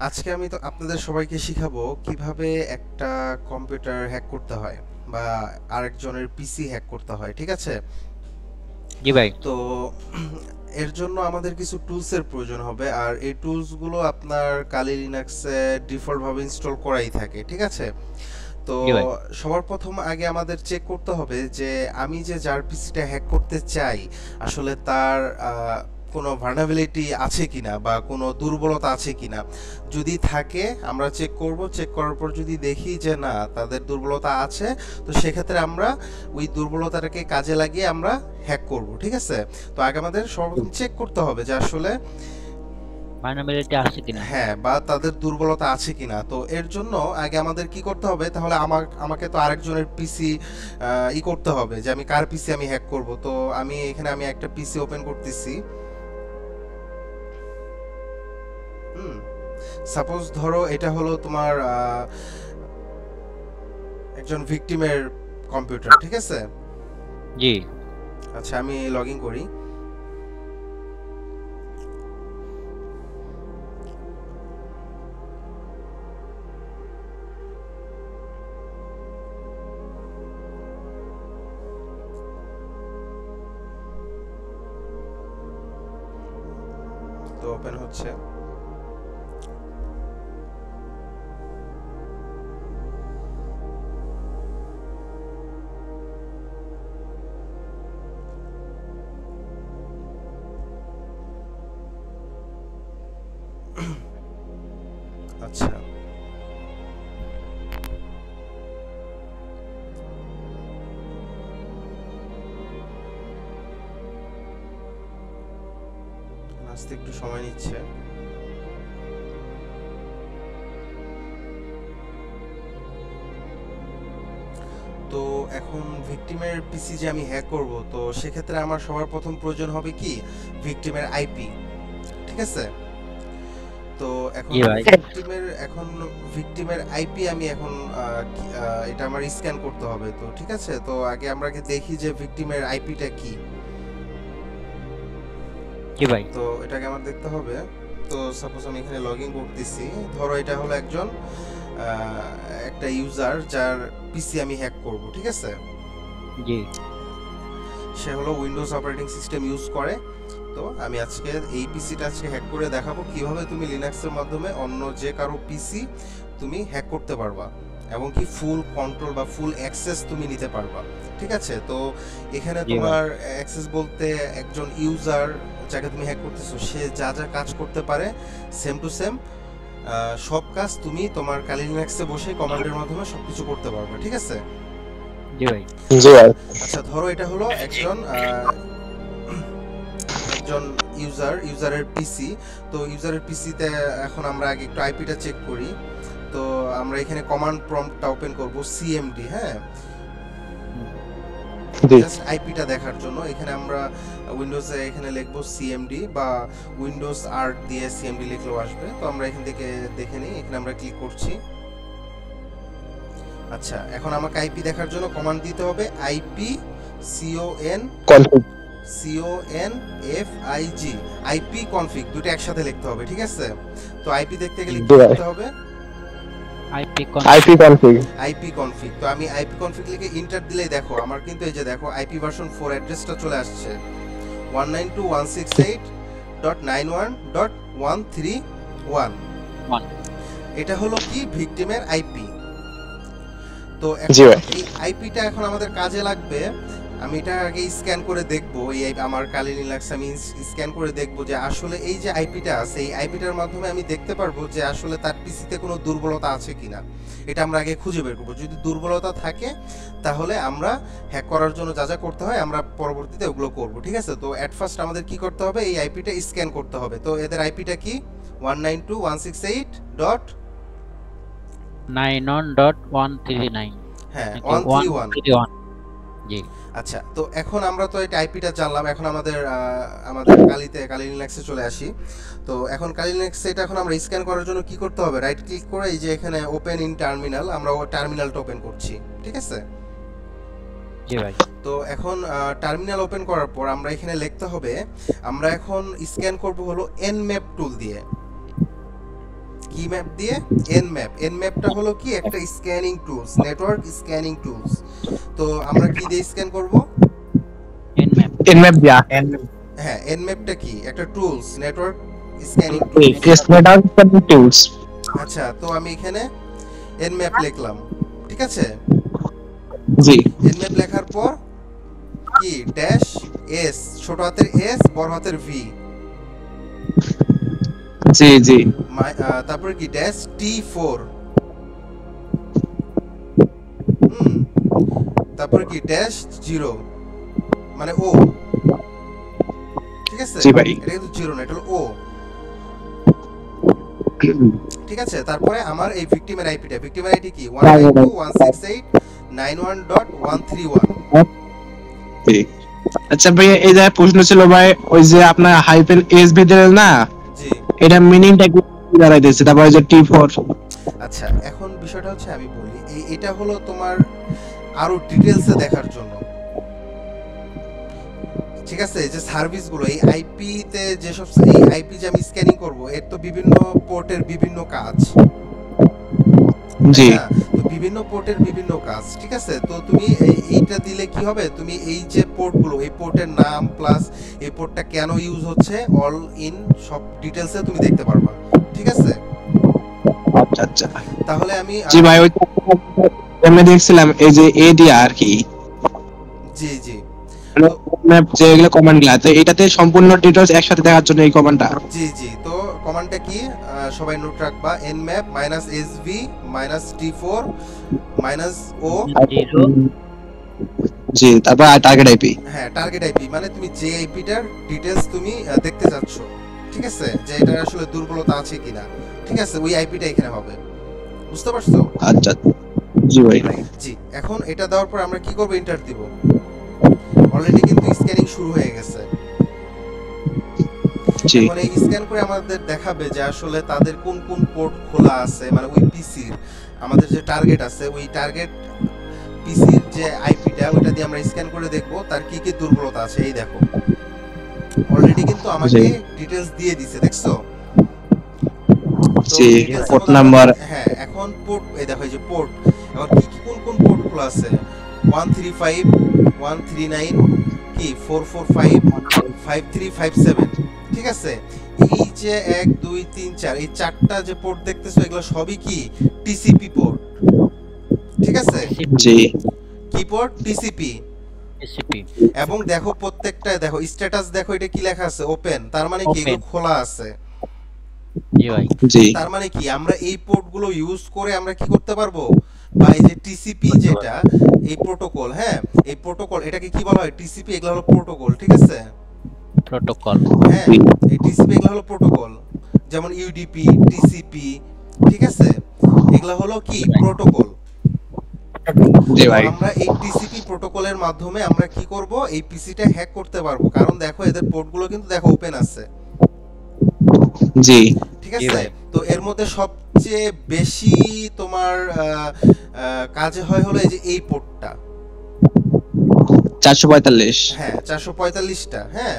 আজকে আমি তো আপনাদের সবাইকে শিখাবো কিভাবে একটা কম্পিউটার হ্যাক করতে হয় বা আরেকজনের পিসি হ্যাক করতে হয়, ঠিক আছে? জি ভাই। তো এর জন্য আমাদের কিছু টুলসের প্রয়োজন হবে, আর এই টুলসগুলো আপনার কালি লিনাক্সে ডিফল্ট ভাবে ইনস্টল করাই থাকে, ঠিক আছে? তো জি ভাই। সবার প্রথম আগে আমাদের চেক করতে হবে যে আমি যে যার পিসিটা হ্যাক করতে চাই আসলে তার কোনো ভার্নাবিলিটি আছে কিনা বা কোনো দুর্বলতা আছে কিনা। যদি থাকে আমরা চেক করব, চেক করার পর যদি দেখি যে না তাদের দুর্বলতা আছে, তো সেক্ষেত্রে আমরা ওই দুর্বলতাটাকে কাজে লাগিয়ে আমরা হ্যাক করব, ঠিক আছে? তো আগে আমাদের সর্বপ্রথম চেক করতে হবে যে আসলে ভালনারেবিলিটি আছে কিনা। হ্যাঁ, বা তাদের দুর্বলতা আছে কিনা। তো এর জন্য আগে আমাদের কি করতে হবে, তাহলে আমাকে তো আরেকজনের পিসি করতে হবে যে আমি কার পিসি আমি হ্যাক করব। তো আমি একটা পিসি ওপেন করতেছি। হুম, সাপোজ ধরো এটা হলো তোমার একজন ভিকটিমের কম্পিউটার, ঠিক আছে? জি। আচ্ছা, আমি লগ ইন করি। তো ওপেন হচ্ছে। আচ্ছা, আসতে একটু সময় নিচ্ছে। তো এখন ভিকটিমের পিসি যে আমি হ্যাক করব, তো সেক্ষেত্রে আমার সবার প্রথম প্রয়োজন হবে কি, ভিকটিমের আইপি, ঠিক আছে? তো জি ভাই। এখন ভিকটিমের আইপি আমি এখন এটা আমার স্ক্যান করতে হবে, তো ঠিক আছে? তো আগে দেখি যে ভিকটিমের আইপিটা কি। জি ভাই। তো এটাকে আমার দেখতে হবে। তো সাপোজ আমি এখানে লগ ইন করতেছি। ধরো এটা হলো একজন আহ, একটা ইউজার যার পিসি আমি হ্যাক করব, ঠিক আছে? জি। সে হলো উইন্ডোজ অপারেটিং সিস্টেম ইউজ করে। তো আমি আজকে এই পিসিটা আজকে হ্যাক করে দেখাবো কিভাবে তুমি লিনাক্সের মাধ্যমে অন্য যে কারো পিসি তুমি হ্যাক করতে পারবা, এবং কি ফুল কন্ট্রোল বা ফুল অ্যাক্সেস তুমি নিতে পারবা, ঠিক আছে? তো এখানে জি ভাই। তোমার অ্যাক্সেস বলতে একজন ইউজার যাকে তুমি হ্যাক করতেছো সে যা যা কাজ করতে পারে সেম টু সেম সব কাজ তুমি তোমার কালি লিনাক্সে বসে কমান্ডের মাধ্যমে সবকিছু করতে পারবে, ঠিক আছে? জি ভাই। জি ভাই। আচ্ছা, ধরো এটা হলো একজন ইউজারের পিসি। তো ইউজারের পিসিতে এখন আমরা আগে একটু আইপিটা চেক করি। তো আমরা এখানে কমান্ড প্রম্পটটা ওপেন করব, সিএমডি, হ্যাঁ, হুম। জি। জাস্ট আইপিটা দেখার জন্য। এখানে আমরা উইন্ডোজে এখানে লিখবো সিএমডি, বা উইন্ডোজ আর্ট দিয়ে সিএমডি লিখলেও আসবে। তো আমরা এখান থেকে দেখে নিই, এখানে আমরা ক্লিক করছি। আচ্ছা, এখন আমাকে আইপি দেখার জন্য কমান্ড দিতে হবে IP CON config. CON F I G, IP config, দুটো একসাথে লিখতে হবে, ঠিক আছে? তো আইপি দেখতে গেলে জি কি ভাই। লিখতে হবে? IP config. IP config. IP config. তো আমি আইপি কনফিগ লিখে ইন্টার দিলেই দেখো আমার কিন্তু এই যে দেখো আইপি ভার্সন 4 অ্যাড্রেসটা চলে আসছে, 192.168.91.131। 1। এটা হলো কি ভিকটিমের আইপি। তো জি এখন ভাই। এই আইপিটা এখন আমাদের কাজে লাগবে। আমি এটা আগে স্ক্যান করে দেখব, আমার কালি লিনাক্স আমি স্ক্যান করে দেখব যে আসলে এই যে আইপিটা আছে এই আইপিটার মাধ্যমে আমি দেখতে পারবো যে আসলে তার পিসিতে কোনো দুর্বলতা আছে কিনা। এটা আমরা আগে খুঁজে বের করবো। যদি দুর্বলতা থাকে তাহলে আমরা হ্যাক করার জন্য যা যা করতে হয় আমরা পরবর্তীতে ওগুলো করব, ঠিক আছে? তো অ্যাট ফার্স্ট আমাদের কি করতে হবে, এই আইপিটা স্ক্যান করতে হবে। তো এদের আইপিটা কি, 192.168. 91.139 হ্যাঁ, নাকি 131। 131? জি। আচ্ছা, তো এখন আমরা তো এই আইপিটা জানলাম। এখন আমাদের কালি লিনাক্সে চলে আসি। তো এখন কালি লিনাক্সে এটা এখন আমরা স্ক্যান করার জন্য কি করতে হবে, রাইট ক্লিক করে এই যে এখানে ওপেন ইন টার্মিনাল, আমরা টার্মিনালটা ওপেন করছি, ঠিক আছে? জি ভাই। তো এখন টার্মিনাল ওপেন করার পর আমরা এখানে লিখতে হবে, আমরা এখন স্ক্যান করব হলো এনম্যাপ টুল দিয়ে। কি ম্যাপ দিয়ে? nmap। nmapটা হলো কি একটা scanning tools, network scanning tools. তো আমরা কি দিয়ে স্ক্যান করব? nmap nmap দিয়া হ্যাঁ, nmapটা কি? একটা tools, network scanning tools. Network tools. আচ্ছা, তো আমি এখানে nmap লিখলাম, ঠিক আছে? জি nmap লেখার পর কি ড্যাশ এস, ছোট হাতের এস বড় হাতের ভি, জি জি তারপরে কি ড্যাশ টি4, তারপরে কি ড্যাশ 0 মানে ও, ঠিক আছে? জি ভাই। এটা কিন্তু 0 না, এটা হলো ও, ঠিক আছে? তারপরে আমার এই ভিকটিমের আইপিটা, ভিকটিমের আইডি কি 192.168.91.131। জি। আচ্ছা ভাই, এই যে প্রশ্ন ছিল ভাই, ওই যে আপনার হাইফেন এস দিলেন না, জি, এটা মিনিংটা কি দাঁড়াইতেছে? তারপরে যে টি4। আচ্ছা এখন বিষয়টা হচ্ছে আমি বলি, এটা হলো তোমার আরো ডিটেইলসে দেখার জন্য, ঠিক আছে? যে সার্ভিসগুলো এই আইপি তে যেসব এই আইপি যে আমি স্ক্যানিং করব, এর তো বিভিন্ন পোর্টের বিভিন্ন কাজ, জি তাই না? তো বিভিন্ন পোর্টের বিভিন্ন কাজ, ঠিক আছে? তো তুমি এইটা দিলে কি হবে, তুমি এই যে পোর্টগুলো, এই পোর্টের নাম প্লাস এই পোর্টটা কেন ইউজ হচ্ছে, অল ইন সব ডিটেইলসে তুমি দেখতে পারবা, ঠিক আছে? আচ্ছা আচ্ছা। তাহলে আমি জি ভাই, ওই আমি দেখছিলাম এই যে এডিয়া আর কি, জি জি ম্যাপ যেগুলো কমান্ড গুলো, তো এটাতে সম্পূর্ণ ডিটেইলস একসাথে দেখার জন্য এই কমান্ডটা। জি জি তো কমান্ডটা কি? সবাই নোট রাখবা, nmap -sv -t4 -o, zero জি, তারপর টার্গেট আইপি। হ্যাঁ টার্গেট আইপি, মানে তুমি যে আইপিটার ডিটেইলস তুমি দেখতে যাচ্ছ, ঠিক আছে? যে এটা আসলে দুর্বলতা আছে কিনা, ঠিক আছে? ওই আইপিটা এখানে হবে, বুঝতে পারছো? আচ্ছা জি ভাই। জি, এখন এটা দেওয়ার পর আমরা কি করব? এন্টার দিব। অলরেডি কিন্তু স্ক্যানিং শুরু হয়ে গেছে। জি এখন এই স্ক্যান করে আমাদের দেখাবে যে আসলে তাদের কোন কোন পোর্ট খোলা আছে, মানে ওই পিসির আমাদের যে টার্গেট আছে, ওই টার্গেট পিসির যে আইপিটা, ওইটা দিয়ে আমরা স্ক্যান করে দেখব তার কি কি দুর্বলতা আছে। এই দেখো অলরেডি কিন্তু আমাকে ডিটেইলস দিয়ে দিছে, দেখছো? জি, পোর্ট নাম্বার। হ্যাঁ, এখন পোর্ট, এই দেখো এই যে পোর্ট, এখন কি কি কোন কোন পোর্ট খোলা আছে? 135 139 কি 445 5357, ঠিক আছে? এই যে 1 2 3 4, এই চারটা যে পোর্ট দেখতেছো, এগুলো সবই কি টিসিপি পোর্ট, ঠিক আছে? জি কি পোর্ট? টিসিপি। টিসিপি এবং দেখো প্রত্যেকটা দেখো স্ট্যাটাস, দেখো এটা কি লেখা আছে? ওপেন, তার মানে কি এগুলো Open। খোলা আছে। জি ভাই জি তার মানে কি আমরা এই পোর্টগুলো ইউজ করে আমরা কি করতে পারবো? বা এই যে টিসিপি যেটা, এই প্রোটোকল, হ্যাঁ এই প্রোটোকল, এটাকে কি বলা হয়? টিসিপি, এগুলো হলো প্রোটোকল, ঠিক আছে? প্রোটোকল হ্যাঁ, এই টিসিপি এগুলো হলো প্রোটোকল, যেমন ইউডিপি, টিসিপি, ঠিক আছে? এগুলো হলো কি প্রোটোকল। জি ভাই। আমরা এই টিসিপি প্রোটোকলের মাধ্যমে আমরা কি করব? এই পিসিটা হ্যাক করতে পারবো, কারণ দেখো এদের পোর্টগুলো কিন্তু দেখো ওপেন আছে, জি ঠিক জি আছে? ভাই। তো এর মধ্যে সবচেয়ে বেশি তোমার কাজে হয় হলো এই যে এই পোর্টটা, 445। হ্যাঁ 445টা, হ্যাঁ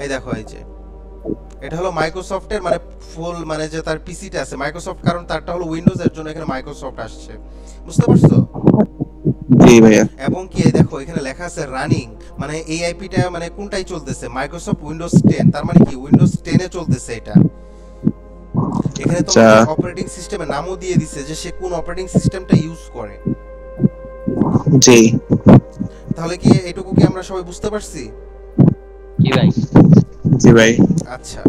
এই দেখো এই যে এটা হলো মাইক্রোসফটের, মানে ফুল, মানে যে তার পিসিটা আছে মাইক্রোসফট, কারণ তারটা হলো উইন্ডোজ, এর জন্য এখানে মাইক্রোসফট আসছে, বুঝতে পারছো? জি ভাইয়া। এবং কি এই দেখো এখানে লেখা আছে রানিং, মানে এই আইপিটা মানে কোনটাই চলতেছে? মাইক্রোসফট উইন্ডোজ 10, তার মানে কি উইন্ডোজ 10 এ চলতেছে এটা। এখানে আচ্ছা। তোমাকে অপারেটিং সিস্টেমের নামও দিয়ে দিছে যে সে কোন অপারেটিং সিস্টেমটা ইউজ করে। জি তাহলে কি এটুকু কি আমরা সবাই বুঝতে পারছি? জি ভাই জি ভাই। আচ্ছা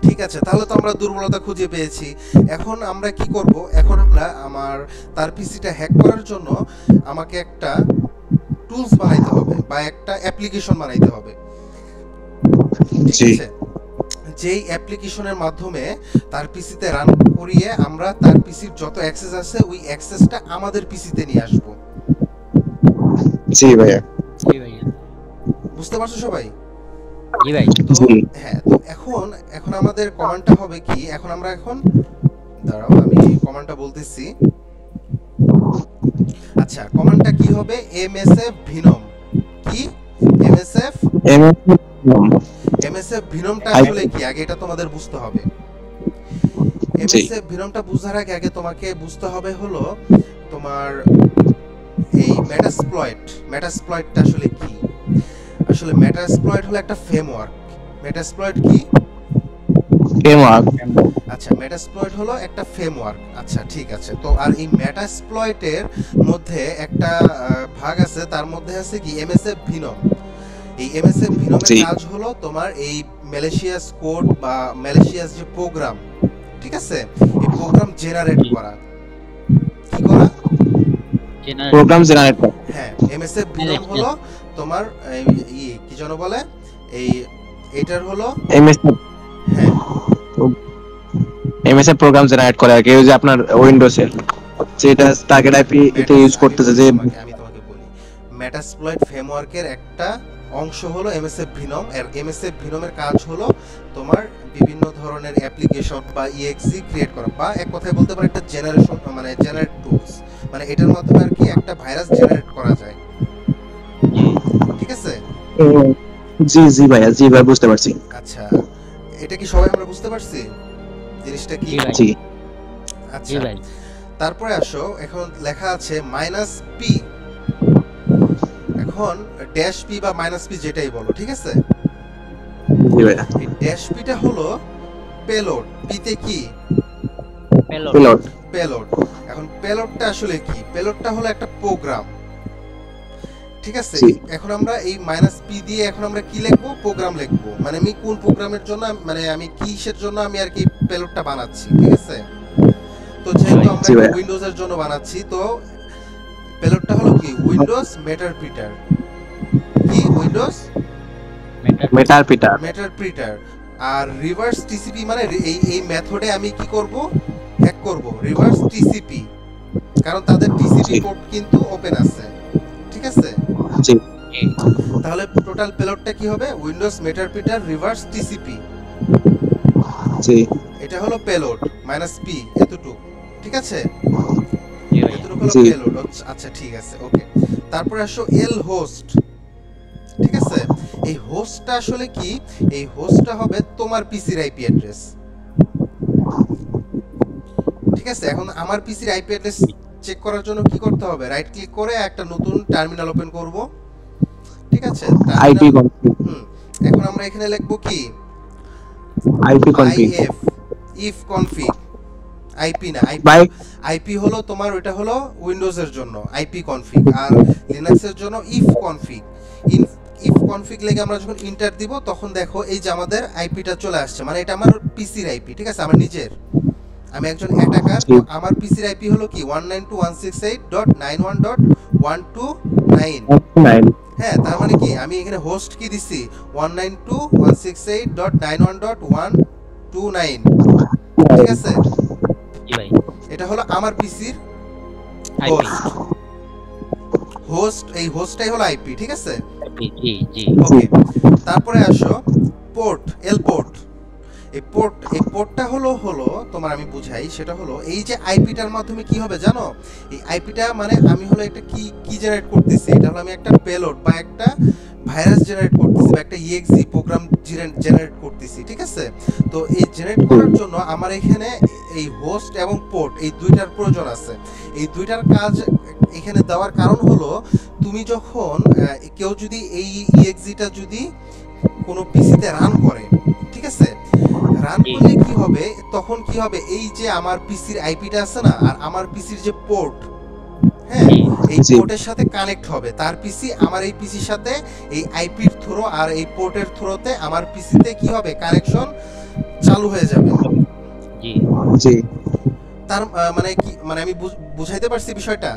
ঠিক আছে, তাহলে তো আমরা দুর্বলতা খুঁজে পেয়েছি। এখন আমরা কি করব? এখন আমরা আমার তার পিসিটা হ্যাক করার জন্য আমাকে একটা টুলস বানাইতে হবে বা একটা অ্যাপ্লিকেশন বানাইতে হবে, ঠিক জি আছে? যেই অ্যাপ্লিকেশনের মাধ্যমে তার পিসিতে রান করিয়ে আমরা তার পিসির যত অ্যাক্সেস আছে ওই অ্যাক্সেসটা আমাদের পিসিতে নিয়ে আসব, জি ভাইয়া। জি ভাই বুঝতে পারছো সবাই? জি ভাই তো জি হ্যাঁ, তো এখন আমাদের কমান্ডটা হবে কি? এখন আমরা দাঁড়াও আমি কমান্ডটা বলতেছি। আচ্ছা, কমান্ডটা কি হবে? msf venom। কি msf msf venomটা আসলে কি? আগে এটা তোমাদের বুঝতে হবে। এমএসএ ভিনমটা বুঝার আগে আগে তোমাকে বুঝতে হবে হলো তোমার এই মেটাসপ্লয়েটটা আসলে কি। আসলে মেটাসপ্লয়েট হলো একটা ফ্রেমওয়ার্ক। মেটাসপ্লয়েট কি? ফ্রেমওয়ার্ক। আচ্ছা, মেটাসপ্লয়েট হলো একটা ফ্রেমওয়ার্ক। আচ্ছা ঠিক আছে। তো আর এই মেটাসপ্লয়েটের মধ্যে একটা ভাগ আছে, তার মধ্যে আছে কি এমএসএ ভিনম। এই এমএসএ ভিনমের কাজ হলো তোমার এই ম্যালিশিয়াস কোড বা ম্যালিশিয়াস যে প্রোগ্রাম, ঠিক আছে, এই প্রোগ্রাম জেনারেট করা। কি করা? প্রোগ্রাম জেনারেট করা। হ্যাঁ, এমএসএ ভিনম হলো তোমার কি যেন বলে, এই এটার হলো এমএসএ। হ্যাঁ, এমএসএ প্রোগ্রাম জেনারেট করে আর কি, ওই যে আপনার উইন্ডোজের যেটা টার্গেট আইপি এটা ইউজ করতেছে। যে আমি তোমাকে বলি, মেটাসপ্লয়েট ফ্রেমওয়ার্কের একটা অংশ হলো এমএসএ ভিনম। আর এমএসএ ভিনমের কাজ হলো তোমার বিভিন্ন ধরনের অ্যাপ্লিকেশন বা ইএক্সি ক্রিয়েট করা, বা এক কথায় বলতে পারো একটা জেনারেশন, মানে জেনারেট টুলস, মানে এটার মাধ্যমে আর কি একটা ভাইরাস জেনারেট করা যায়। ঠিক আছে? জি জি ভাইয়া, জি ভাই বুঝতে পারছি। আচ্ছা, এটা কি সবাই আমরা বুঝতে পারছি জিনিসটা কি? জি। আচ্ছা, তারপরে আসো, এখন লেখা আছে -p। এখন ড্যাশ পি বা -p যেটাই বলো, ঠিক আছে? জি ভাইয়া। এই ড্যাশ পিটা হলো পেলোড। পিতে কি? পেলোড। পেলোড। এখন পেলোডটা আসলে কি? পেলোডটা হলো একটা প্রোগ্রাম, ঠিক আছে? এখন আমরা এই -p দিয়ে এখন আমরা কি লিখবো? প্রোগ্রাম লিখবো। মানে আমি কোন প্রোগ্রামের জন্য, মানে আমি কিসের জন্য আমি আর কি পেলোডটা বানাচ্ছি, ঠিক আছে? তো যেহেতু আমরা উইন্ডোজের জন্য বানাচ্ছি, তো পেলোডটা হলো কি? উইন্ডোজ মেটারপ্রিটার। কি? উইন্ডোজ মেটারপ্রিটার। আর রিভার্স টিসিপি মানে এই মেথডে আমি কি করব? হ্যাক করব রিভার্স টিসিপি, কারণ তাদের টিসিপি পোর্ট কিন্তু ওপেন আছে, ঠিক আছে? জি। তাহলে টোটাল পেলোডটা কি হবে? Windows meterpreter reverse TCP. জি। এটা হলো পেলোড -p, এতটুকু, ঠিক আছে? এতটুকু হলো পেলোড। আচ্ছা ঠিক আছে, ওকে। তারপরে আসো এল হোস্ট, ঠিক আছে? এই হোস্টটা আসলে কি? এই হোস্টটা হবে তোমার পিসির আইপি অ্যাড্রেস, ঠিক আছে? এখন আমার পিসির আইপি অ্যাড্রেস চেক করার জন্য কি করতে হবে? রাইট ক্লিক করে একটা নতুন টার্মিনাল ওপেন করব, ঠিক আছে? IP config. এখন আমরা এখানে লিখব কি? IP config. If config. IP না, আইপি হলো তোমার, ওটা হলো উইন্ডোজের জন্য আইপি কনফিগ, আর লিনাক্সের জন্য ইফ কনফিগ। ইফ কনফিগ লেগে আমরা যখন ইন্টার দিব, তখন দেখো এই যে আমাদের আইপিটা চলে আসছে, মানে এটা আমার পিসির আইপি, ঠিক আছে? আমার নিজের, আমি একজন অ্যাটাকার, তো আমার পিসির আইপি হলো কি 192.168.919। হ্যাঁ, তার মানে কি আমি এখানে হোস্ট কি দিছি? 192.168.90129, ঠিক আছে? এটা হলো আমার পিসির হোস্ট। এই হোস্টটাই হলো আইপি, ঠিক আছে? ওকে। তারপরে আসো পোর্ট, এল পোর্ট। এই পোর্টটা হলো তোমার, আমি বুঝাই, সেটা হলো এই যে আইপিটার মাধ্যমে কি হবে জানো? এই আইপিটা মানে আমি হলো একটা কি জেনারেট করতেছি, এটা হলো আমি একটা পেলোড বা একটা ভাইরাস জেনারেট করতেছি, বা একটা ইএক্সি প্রোগ্রাম জেনারেট করতেছি, ঠিক আছে? তো এই জেনারেট করার জন্য আমার এখানে এই হোস্ট এবং পোর্ট, এই দুইটার প্রয়োজন আছে। এই দুইটার কাজ এখানে দেওয়ার কারণ হলো, তুমি যখন কেউ যদি এই ইএক্সিটা যদি কোনো পিসিতে রান করে, ঠিক আছে, রান করলে কি হবে, তখন কি হবে, এই যে আমার পিসির আইপিটা আছে না, আর আমার পিসির যে পোর্ট, হ্যাঁ, এই পোর্টের সাথে কানেক্ট হবে। তার পিসি আমার এই পিসির সাথে এই আইপির থ্রো আর এই পোর্টের থ্রোতে আমার পিসিতে কি হবে? কানেকশন চালু হয়ে যাবে। জি জি। তার মানে কি, মানে আমি বুঝাইতে পারছি বিষয়টা?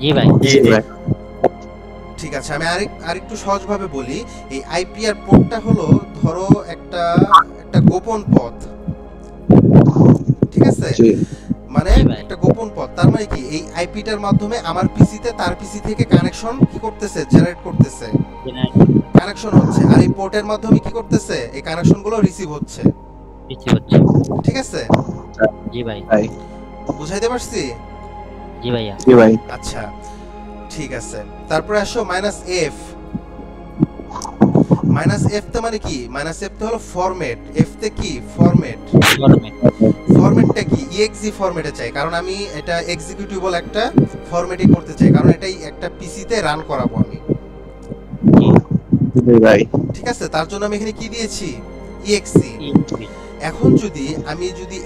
জি ভাই। জি ভাই। ঠিক আছে, আমি আরেকটু সহজভাবে বলি। এই আইপি আর পোর্টটা হলো ধরো একটা গোপন পথ, ঠিক আছে? মানে একটা গোপন পথ। তার মানে কি এই আইপিটার মাধ্যমে আমার পিসিতে তার পিসি থেকে কানেকশন কি করতেছে? জেনারেট করতেছে, কানেকশন হচ্ছে। আর এই পোর্টের মাধ্যমে কি করতেছে? এই কানেকশনগুলো রিসিভ হচ্ছে, ঠিক আছে? জি ভাই। বুঝাইতে পারছি? জি ভাইয়া। জি ভাই। আচ্ছা ঠিক আছে। তারপরে আসো -f। মাইনাস এফ তে মানে কি, মাইনাস এফ তে হলো ফরম্যাট, এফ তে কি ফরম্যাট, ফরম্যাট। ফরম্যাটটা কি exe ফরম্যাটে চাই, কারণ আমি এটা এক্সিকিউটেবল একটা ফরম্যাটে করতে চাই, কারণ এটাই একটা পিসিতে রান করাবো আমি। জি ভাই। ঠিক আছে, তার জন্য আমি এখানে কি দিয়েছি, exe। এখন যদি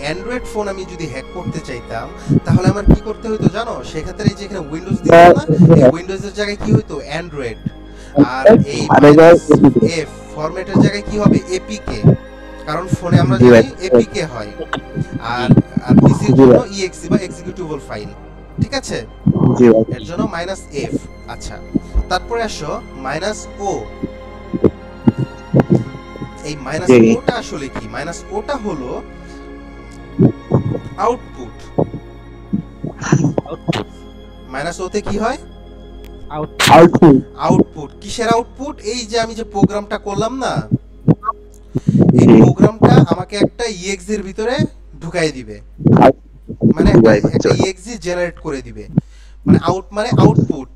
অ্যান্ড্রয়েড ফোন আমি যদি হ্যাক করতে চাইতাম, তাহলে আমার কি করতে হতো জানো, সেক্ষেত্রে এই যে এখানে উইন্ডোজ দিতাম না, এই উইন্ডোজের জায়গায় কি হতো অ্যান্ড্রয়েড, আর এই এফ ফরম্যাটের জায়গায় কি হবে এপিকে, কারণ ফোনে আমরা জানি এপিকে হয়, আর আর পিসির জন্য exe বা এক্সিকিউটেবল ফাইল। ঠিক আছে, জি ভাই। এর জন্য মাইনাস এফ। আচ্ছা, তারপরে আসো মাইনাস ও। এই মাইনাস ওটা আসলে কি, মাইনাস ওটা হলো আউটপুট। মাইনাস ওতে কি হয়, আউটপুট। কিসের আউটপুট, এই যে আমি যে প্রোগ্রামটা করলাম না, এই প্রোগ্রামটা আমাকে একটা exe এর ভিতরে ঢুকাই দিবে, মানে একটা exe জেনারেট করে দিবে, মানে আউটপুট।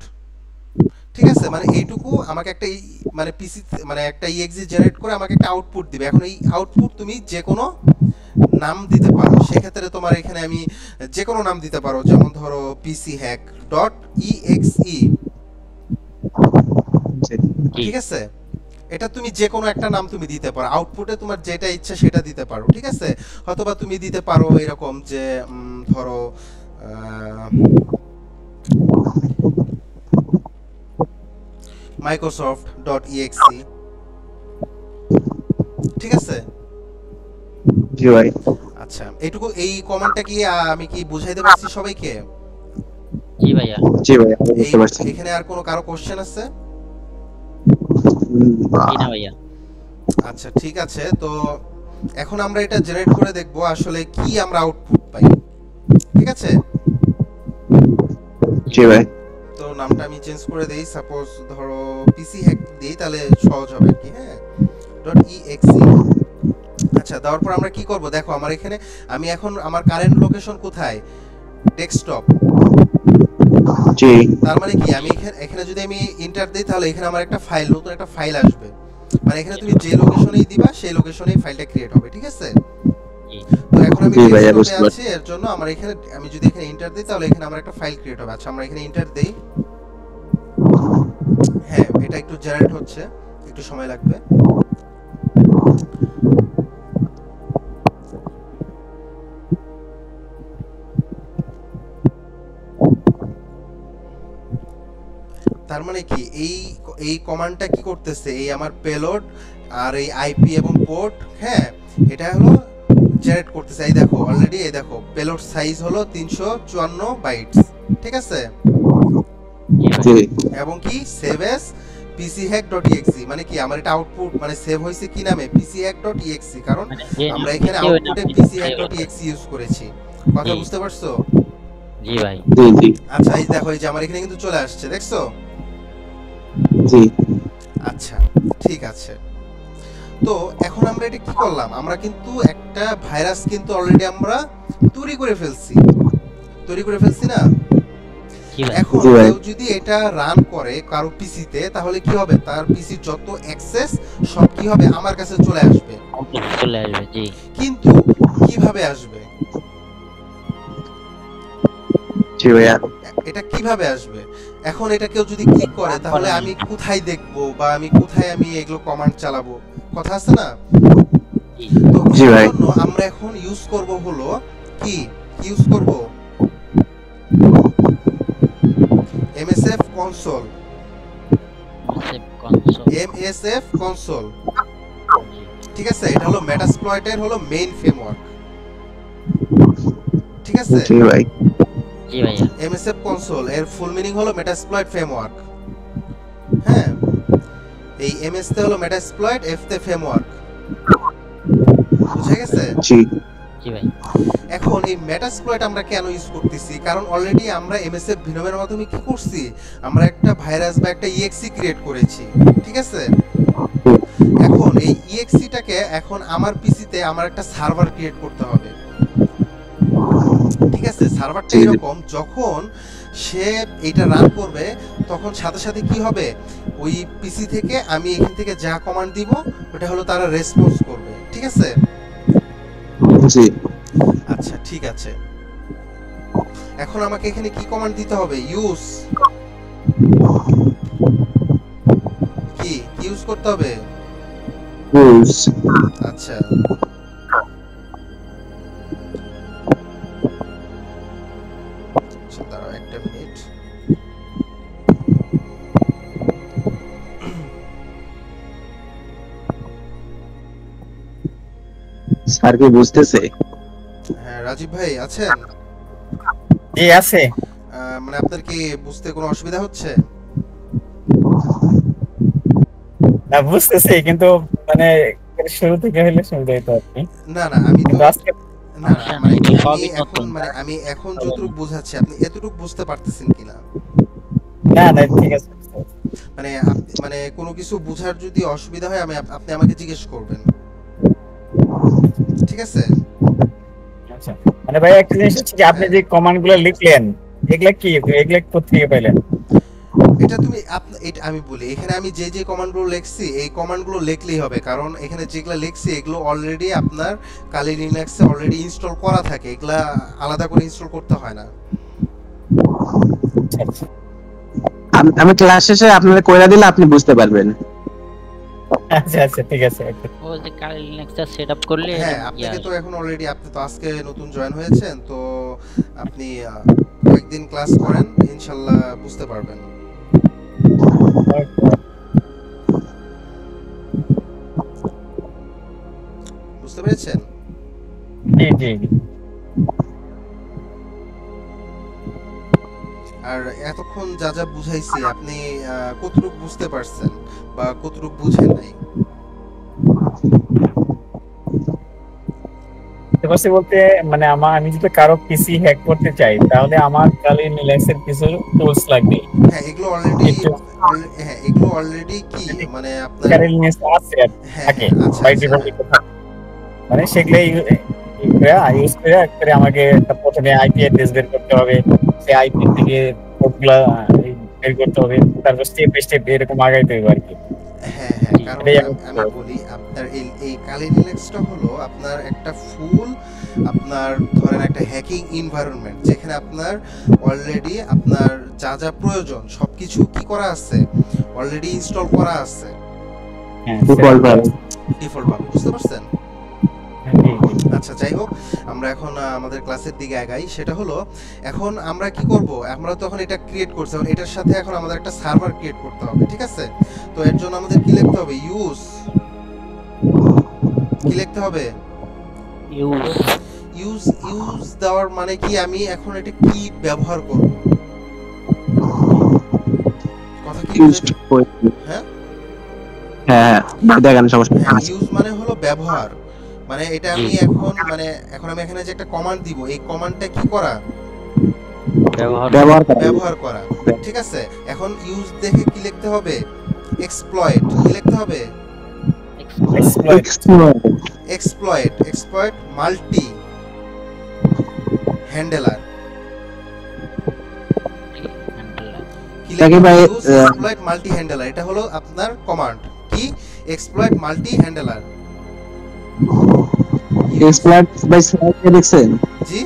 ঠিক আছে, মানে এইটুকু আমাকে একটা মানে পিসি মানে একটা exe জেনারেট করে আমাকে একটা আউটপুট দিবে। এখন এই আউটপুট তুমি যে কোনো নাম দিতে পারো, সেক্ষেত্রে তোমার এখানে আমি যে কোনো নাম দিতে পারো, যেমন ধরো pchack.exe। ঠিক আছে, এটা তুমি যে কোনো একটা নাম তুমি দিতে পারো, আউটপুটে তোমার যেটা ইচ্ছা সেটা দিতে পারো। ঠিক আছে, অথবা তুমি দিতে পারো এরকম যে ধরো microsoft.exe। ঠিক আছে, জি ভাই। আচ্ছা এইটুকু, এই কমান্ডটা কি আমি কি বুঝাইতে পারছি সবাইকে? জি ভাইয়া। জি ভাই, বুঝতে পারছি। এখানে আর কোনো কারো কোশ্চেন আছে? না ভাইয়া। আচ্ছা ঠিক আছে, তো এখন আমরা এটা জেনারেট করে দেখব আসলে কি আমরা আউটপুট পাই। ঠিক আছে, জি ভাই। তো নামটা আমি চেঞ্জ করে দেই, সাপোজ ধরো পিসি হ্যাক দেই, তাহলে সহজ হবে আর কি। হ্যাঁ, .exe। আচ্ছা, দেওয়ার পর আমরা কি করব, দেখো আমার এখানে আমি এখন আমার কারেন্ট লোকেশন কোথায়, ডেস্কটপ। জি। তার মানে কি আমি এখানে যদি আমি এন্টার দেই, তাহলে এখানে আমার একটা ফাইল, নতুন একটা ফাইল আসবে, মানে এখানে তুমি যে লোকেশনেই দিবা সেই লোকেশনেই ফাইলটা ক্রিয়েট হবে। ঠিক আছে, তো এখন আমি ডেস্কটপে আছি, এর জন্য আমার এখানে আমি যদি এখানে এন্টার দেই, তাহলে এখানে আমার একটা ফাইল ক্রিয়েট হবে। আচ্ছা, আমরা এখানে এন্টার দেই। হ্যাঁ, এটা একটু জেনারেট হচ্ছে, একটু সময় লাগবে। তার মানে কি এই কমান্ডটা কি করতেছে, এই আমার পেলোড আর এই আইপি এবং পোর্ট, হ্যাঁ এটা হলো জেনারেট করতেছে। এই দেখো অলরেডি, এই দেখো পেলোড সাইজ হলো 354 বাইটস। ঠিক আছে, এবং কি সেভ এস pchack.exe, মানে কি আমার এটা আউটপুট মানে সেভ হইছে কি নামে, pchack.exe, কারণ আমরা এখানে আউটপুটে pchack.exe ইউজ করেছি। কথা বুঝতে পারছো? জি ভাই। জি জি। আচ্ছা, এই দেখো এই যে আমার এখানে কিন্তু চলে আসছে, দেখছো? জি। আচ্ছা ঠিক আছে, তো এখন আমরা এটা কি করলাম, আমরা কিন্তু একটা ভাইরাস কিন্তু অলরেডি আমরা তৈরি করে ফেলছি না? এখন কেউ যদি এটা রান করে কারো পিসিতে, তাহলে কি হবে, তার পিসির যত অ্যাক্সেস সব কি হবে আমার কাছে চলে আসবে। জি। কিন্তু কিভাবে আসবে, জি ভাইয়া, এটা কিভাবে আসবে? এখন এটা কেউ যদি ক্লিক করে, তাহলে আমি কোথায় দেখবো বা আমি কোথায় এগুলো কমান্ড চালাবো, কথা আছে না? তো জি ভাই, আমরা এখন ইউজ করব হলো কি ইউজ করব MSF কনসোল। ঠিক আছে, এটা হলো মেটাসপ্লয়েটের হলো মেইন ফ্রেমওয়ার্ক। ঠিক আছে, জি ভাই। জি ভাইয়া। MSF কনসোল এর ফুল মিনিং হলো মেটাসপ্লয়েট ফ্রেমওয়ার্ক। হ্যাঁ, এই MS তে হলো মেটাসপ্লয়েট, F তে ফ্রেমওয়ার্ক। বুঝা গেছে? জি জি ভাই। এখন এই মেটাসপ্লয়েট আমরা কেন ইউজ করতেছি, কারণ অলরেডি আমরা MSF ভিনোমের মাধ্যমে কি করছি, আমরা একটা ভাইরাস বা একটা exe ক্রিয়েট করেছি। ঠিক আছে, এখন এই exe টাকে এখন আমার পিসিতে আমার একটা সার্ভার ক্রিয়েট করতে হবে। ঠিক আছে, সার্ভারটা এরকম, যখন সে এটা রান করবে, তখন সাথে সাথে কি হবে, ওই পিসি থেকে আমি এখান থেকে যা কমান্ড দিব ওটা হলো তারা রেসপন্স করবে, ঠিক আছে? জি। আচ্ছা ঠিক আছে, এখন আমাকে এখানে কি কমান্ড দিতে হবে? ইউজ, কি ইউজ করতে হবে? ইউজ। আচ্ছা আচ্ছা, দাঁড়াও একটা মিনিট। স্যার কি বুঝতেছে? হ্যাঁ রাজীব ভাই আছেন? জি আছে। মানে আপনার কি বুঝতে কোনো অসুবিধা হচ্ছে? না বুঝতেছি, কিন্তু মানে শুরু থেকে হলে শুনতে হতো আর কি। না না আমি তো কিন্তু আজকে না না মানে এগুলো আমি সবই এখন নতুন। মানে আমি এখন যতটুকু বুঝাচ্ছি আপনি এতটুকু বুঝতে পারতেছেন কিনা? না না ঠিক আছে, বুঝতে পারছি। মানে মানে কোনো কিছু বুঝার যদি অসুবিধা হয় আপনি আমাকে জিজ্ঞেস করবেন, ঠিক আছে? আচ্ছা, মানে ভাই একটা জিনিস হচ্ছে কি, আপনি যে কমান্ড গুলো লিখলেন এগুলা কি, এগুলা কোথেকে পাইলেন? এটা তুমি এটা আমি বলি, এখানে আমি যে যে কমান্ডগুলো লিখছি এই কমান্ডগুলো লিখলেই হবে, কারণ এখানে যেগুলো লিখছি এগুলো অলরেডি আপনার কালি লিনাক্সে অলরেডি ইনস্টল করা থাকে, এগুলা আলাদা করে ইনস্টল করতে হয় না। আচ্ছা, আচ্ছা। আমি ক্লাস শেষে আপনাদের কইরা দিলে আপনি বুঝতে পারবেন। আচ্ছা আচ্ছা ঠিক আছে। ও যে কালি লিনাক্সটা সেটআপ করলে হ্যাঁ ইয়া আপনাকে তো এখন অলরেডি, আপনি তো আজকে নতুন জয়েন হয়েছেন, তো আপনি কয়েকদিন ক্লাস করেন, ইনশাল্লাহ বুঝতে পারবেন। বুঝতে পেরেছেন? জি জি জি। আর এতক্ষণ যা যা বুঝাইছি আপনি কতটুকু বুঝতে পারছেন বা কতটুকু বুঝেন নাই? বুঝতে পারছি বলতে মানে আমি যদি কারো পিসি হ্যাক করতে চাই তাহলে আমার কালি লিনাক্সের কিছু টুলস লাগবে। হ্যাঁ এগুলো অলরেডি, হ্যাঁ এগুলো অলরেডি কি মানে আপনার কালি লিনাক্স আছে হ্যাঁ থাকে হ্যাঁ আচ্ছা বাই আচ্ছা ডিফল্ট, মানে সেগুলো ইউজ করে আমাকে প্রথমে আইপি অ্যাড্রেস বের করতে হবে, সেই আইপি থেকে কোডগুলা বের করতে হবে, তারপর স্টেপ বাই স্টেপ এরকম আগাইতে হবে আর কি। হ্যাঁ হ্যাঁ, কারণ এটাই আমি আমি বলি আপনার এই কালি লিনাক্সটা হলো আপনার একটা ফুল, আপনার ধরেন একটা হ্যাকিং এনভায়রনমেন্ট, যেখানে আপনার অলরেডি আপনার যা যা প্রয়োজন সবকিছু কি করা আছে, অলরেডি ইনস্টল করা আছে হ্যাঁ, ডিফল্ট ভাবে। ডিফল্ট ভাবে, বুঝতে পারছেন? জি, জি। আচ্ছা যাই হোক, আমরা এখন আমাদের ক্লাসের দিকে আগাই। সেটা হলো এখন আমরা কি করব, আমরা তখন এটা ক্রিয়েট করছি, এখন এটার সাথে এখন আমাদের একটা সার্ভার ক্রিয়েট করতে হবে, ঠিক আছে? তো এর জন্য আমাদের কি লিখতে হবে? ইউজ, কি লিখতে হবে? ইউজ ইউজ ইউজ দেওয়ার মানে কি, আমি এখন এটা কি ব্যবহার করব, কথা কি ইউজ বুঝাইতে? হ্যাঁ হ্যাঁ হ্যাঁ দেখেন সমস্যা হ্যাঁ, আছে। ইউজ মানে হলো ব্যবহার, মানে এটা আমি এখন মানে এখন আমি এখানে যে একটা কমান্ড দিব, এই কমান্ডটা কি করা? ব্যবহার করা। ব্যবহার করা, ঠিক আছে? এখন ইউজ দেখে কি লিখতে হবে? এক্সপ্লয়েট, কি লিখতে হবে? এক্সপ্লয়েট, এক্সপ্লয়েট মাল্টি হ্যান্ডলার, কি তাকে ভাই, লিখতে হবে? এক্সপ্লয়েট মাল্টি হ্যান্ডলার, এটা হলো আপনার কমান্ড, কি? Exploit multi handler. Exploit by slash দিয়ে দেখছেন? জি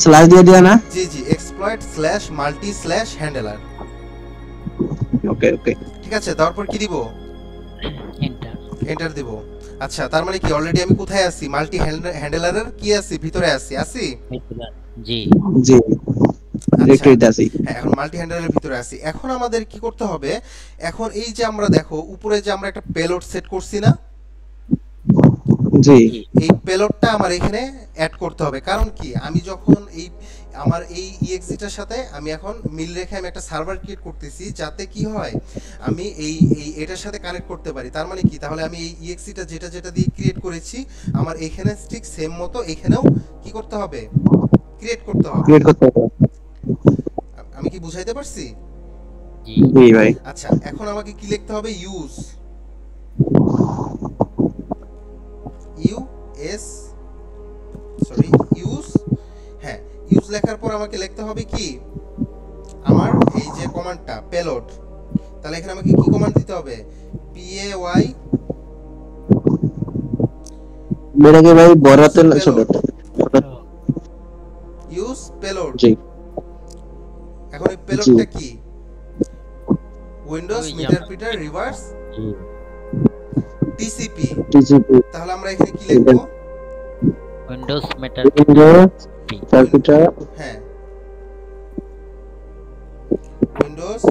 স্ল্যাশ দিয়ে দিয়া না? জি জি, exploit slash multi slash handler, okay okay. ঠিক আছে? তারপর কি দিব? এন্টার। এন্টার দিব। আচ্ছা তার মানে কি অলরেডি আমি কোথায় আছি? মাল্টি হ্যান্ডলারের কি আছি? ভিতরে আছি, জি জি আচ্ছা ডিরেক্টরিতে আছি। হ্যাঁ, এখন মাল্টি হ্যান্ডলারের ভিতরে আছি। এখন আমাদের কি করতে হবে? এখন এই যে আমরা দেখো উপরে যে আমরা একটা পেলোড সেট করছি না, জি এই পেলোডটা আমার এখানে অ্যাড করতে হবে। কারণ কি, আমি যখন এই আমার এই ইএক্সিটার সাথে আমি এখন মিল রেখে আমি একটা সার্ভার ক্রিয়েট করতেছি, যাতে কি হয় আমি এই এটার সাথে কানেক্ট করতে পারি। তার মানে কি, তাহলে আমি এই ইএক্সিটা যেটা যেটা দিয়ে ক্রিয়েট করেছি আমার এখানে ঠিক সেম মতো এখানেও কি করতে হবে? ক্রিয়েট করতে হবে। ক্রিয়েট করতে হবে। আমি কি বুঝাইতে পারছি? জি জি ভাই। আচ্ছা এখন আমাকে কি লিখতে হবে? ইউজ, ইউএস সরি ইউজ, হ্যাঁ ইউজ লেখার পর আমাকে লিখতে হবে কি আমার এই যে কমান্ডটা পেলোড, তাহলে এখানে আমাকে কি কমান্ড দিতে হবে PAY মেরাকে ভাই বড়াতে না ছোট ইউজ পেলোড। জি এখন এই পেলোডটা কি উইন্ডোজ ওই যে মিটার আমরা- পিটার রিভার্স জি TCP। টিজিপি তাহলে আমরা এখানে কি লিখবো উইন্ডোজ মেটার উইন্ডোজ কম্পিউটার হ্যাঁ উইন্ডোজ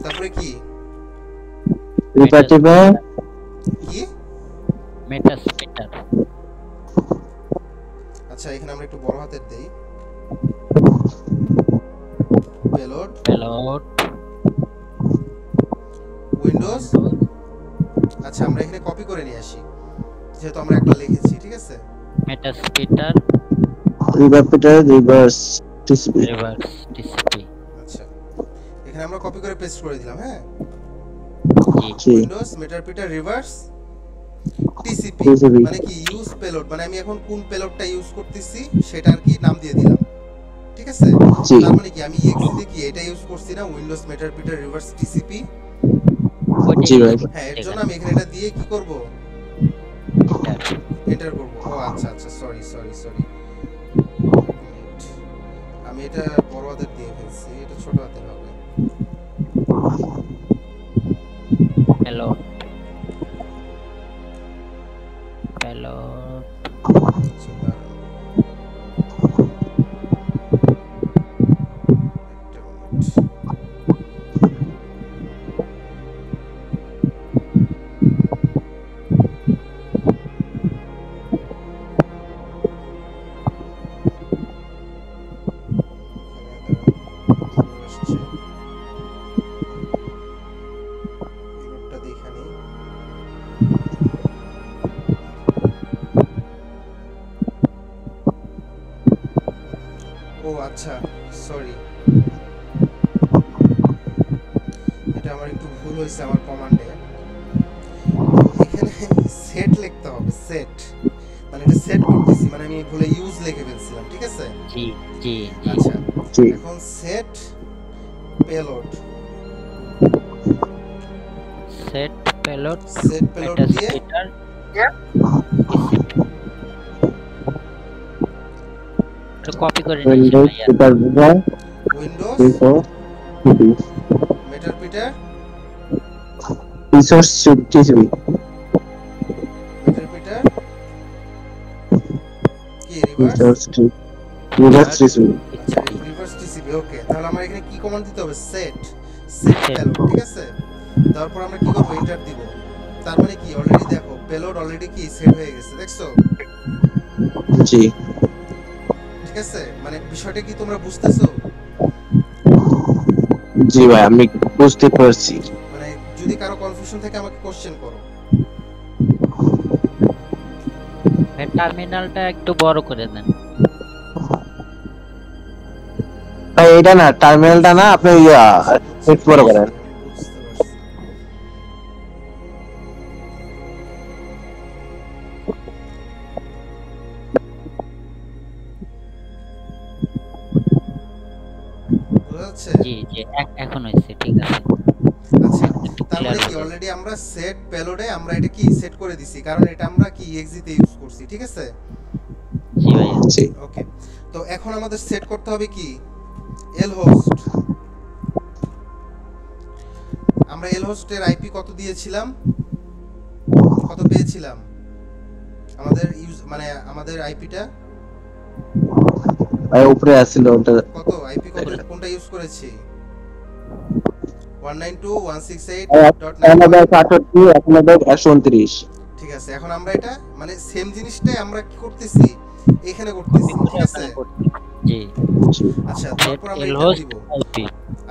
তারপরে কি রিপার্টিবল কি মেটাস্পেটার আচ্ছা এখানে আমরা একটু বড় হাতের দেই পেলোড পেলোড উইন্ডোজ। আচ্ছা আমরা এখানে কপি করে নিয়ে আসি যেহেতু আমরা একটা লিখেছি, ঠিক আছে মেটাস্পেটার রিপার্টিবল রিভার্স টিজিপি রিভার্স টিসিপি। আচ্ছা এখানে আমরা কপি করে পেস্ট করে দিলাম। হ্যাঁ জি জি উইন্ডোজ মিটারপিটার রিভার্স টিসিপি TCP মানে কি ইউজ পেলোড, মানে আমি এখন কোন পেলোডটা ইউজ করতেছি সেটার কি নাম দিয়ে দিলাম, ঠিক আছে। জি তার মানে কি আমি exe তে কি এটা ইউজ করছি না উইন্ডোজ মিটারপিটার রিভার্স টিসিপি। জি ভাই হ্যাঁ এর জন্য আমি এখানে এটা দিয়ে কি করব এন্টার করব। ও আচ্ছা আচ্ছা সরি সরি সরি আমি এটা বড় হাতের দিয়ে ফেলছি, এটা ছোট হাতের হবে। পেলোড পেলোড আচ্ছা, দাঁড়ান। একটা মিনিট। আসছে এগুলোটা দেখে নিই। ও আচ্ছা সরি এটা আমার একটু ভুল হয়েছে আমার কমান্ডে। এখানে সেট লিখতে হবে সেট, মানে এটা সেট করতেছি, মানে আমি ভুলে ইউজ লিখে ফেলছিলাম, ঠিক আছে। জি জি জি আচ্ছা জি এখন set payload set payload set payload দিয়ে মেটাস্পেটার টিসিপি কপি করে নিয়েছি উইন্ডোজ ভাইয়া রিপার্টিবল Windows resource TGP মিটারপিটার resource TGP মিটারপিটার কি রিভার্স রিসোর্স রিভার্স টিজিপি আচ্ছা রিভার্স টিসিপি। ওকে তাহলে আমরা এখানে কি কমান্ড দিতে হবে সেট সেট পেলোড, ঠিক আছে। তারপর আমরা কি করব এন্টার দিব। তার মানে কি অলরেডি দেখো পেলোড অলরেডি কি সেট হয়ে গেছে, দেখছো, জি ঠিক আছে। মানে বিষয়টা কি তোমরা বুঝতেছো? জি ভাই আমি বুঝতে পারছি। মানে যদি কারো কনফিউশন থাকে আমাকে কোশ্চেন করো। টার্মিনালটা একটু বড় করে দেন ভাই এটা না টার্মিনালটা না আপনি একটু বড় করেন। বুঝতে পারছি। বোঝা যাচ্ছে? জি জি এখন হয়েছে ঠিক আছে আচ্ছা একটু তার মানে clear কি হবে। অলরেডি আমরা সেট পেলোডে আমরা এটা কি সেট করে দিছি, কারণ এটা আমরা কি exe তে ইউজ করছি, ঠিক আছে। জি ভাইয়া জি ওকে তো এখন আমাদের সেট করতে হবে কি lhost। আমরা lhost এর আইপি কত দিয়েছিলাম, কত পেয়েছিলাম আমাদের ইউজ মানে আমাদের আইপিটা ভাই উপরে আসছিল ওটা কত, আইপি কত কোনটা ইউজ করেছি 192.168.9 ঠিক আছে। এখন আমরা এটা মানে সেম জিনিসটাই আমরা কি করতেছি এখানে করতেছি, ঠিক আছে। জি আচ্ছা সেট তারপর আমরা এটা এলহোস্ট দিব। আইপি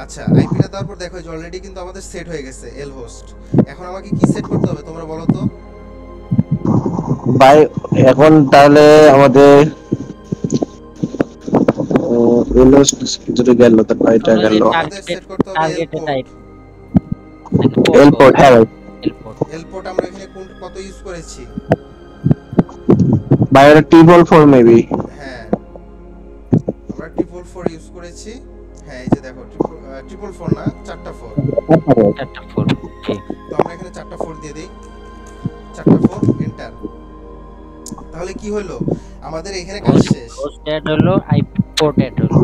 আচ্ছা আইপিটা তারপর দেখো যে অলরেডি কিন্তু আমাদের সেট হয়ে গেছে lhost। এখন আমাকে কি সেট করতে হবে তোমরা বলো তো। ভাই এখন তাহলে আমাদের যদি গেল তো এটা গেল আমাদের সেট করতে হবে টার্গেটে টাইপ এলপোর্ট। হ্যাঁ ভাই lport আমরা এখানে কোন কত ইউজ করেছি, ভাই ওটা টিবল ফর মেবি হ্যাঁ 444 ইউজ করেছি। হ্যাঁ এই যে দেখো 444 না 4টা 4। একটা 4 জি তো আমরা এখানে 4টা 4 দিয়ে দেই, 4টা 4 এন্টার। তাহলে কি হলো আমাদের এখানে কাজ শেষ। হোস্ট অ্যাড হলো, আইপি পোর্ট অ্যাড হলো।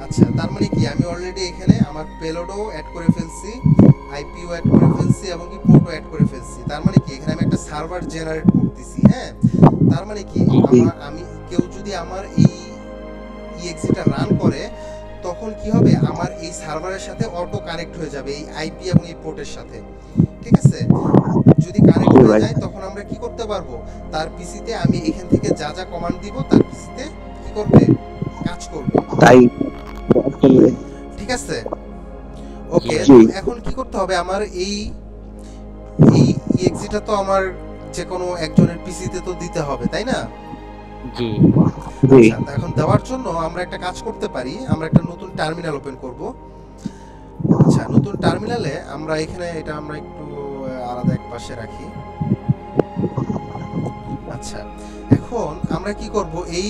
আচ্ছা তার মানে কি আমি অলরেডি এখানে আমার পেলোডও অ্যাড করে ফেলছি, আইপিও অ্যাড করে ফেলছি এবং কি পোর্টও অ্যাড করে ফেলছি। তার মানে কি এখানে আমি একটা সার্ভার জেনারেট করতেছি। হ্যাঁ তার মানে কি আমি কেউ যদি আমার এই ইএক্সিটা রান করে তখন কি হবে, আমার এই সার্ভারের সাথে অটো কানেক্ট হয়ে যাবে এই আইপি এবং এই পোর্টের সাথে। ঠিক আছে, যদি কানেক্ট হয়ে যায় তখন আমরা কি করতে পারবো, তার পিসিতে আমি এখান থেকে যা যা কমান্ড দিব তার পিসিতে কি করবে, কাজ করবে। তাই ঠিক আছে, ওকে। জি। এখন কি করতে হবে, আমার এই ইএক্সিটা তো আমার যে কোনো একজনের পিসিতে তো দিতে হবে তাই না? জি জি আচ্ছা, তা এখন দেওয়ার জন্য আমরা একটা কাজ করতে পারি, আমরা একটা নতুন টার্মিনাল ওপেন করব। আচ্ছা, নতুন টার্মিনালে আমরা এখানে এটা আমরা একটু আলাদা এক পাশে রাখি। আচ্ছা, এখন আমরা কি করব, এই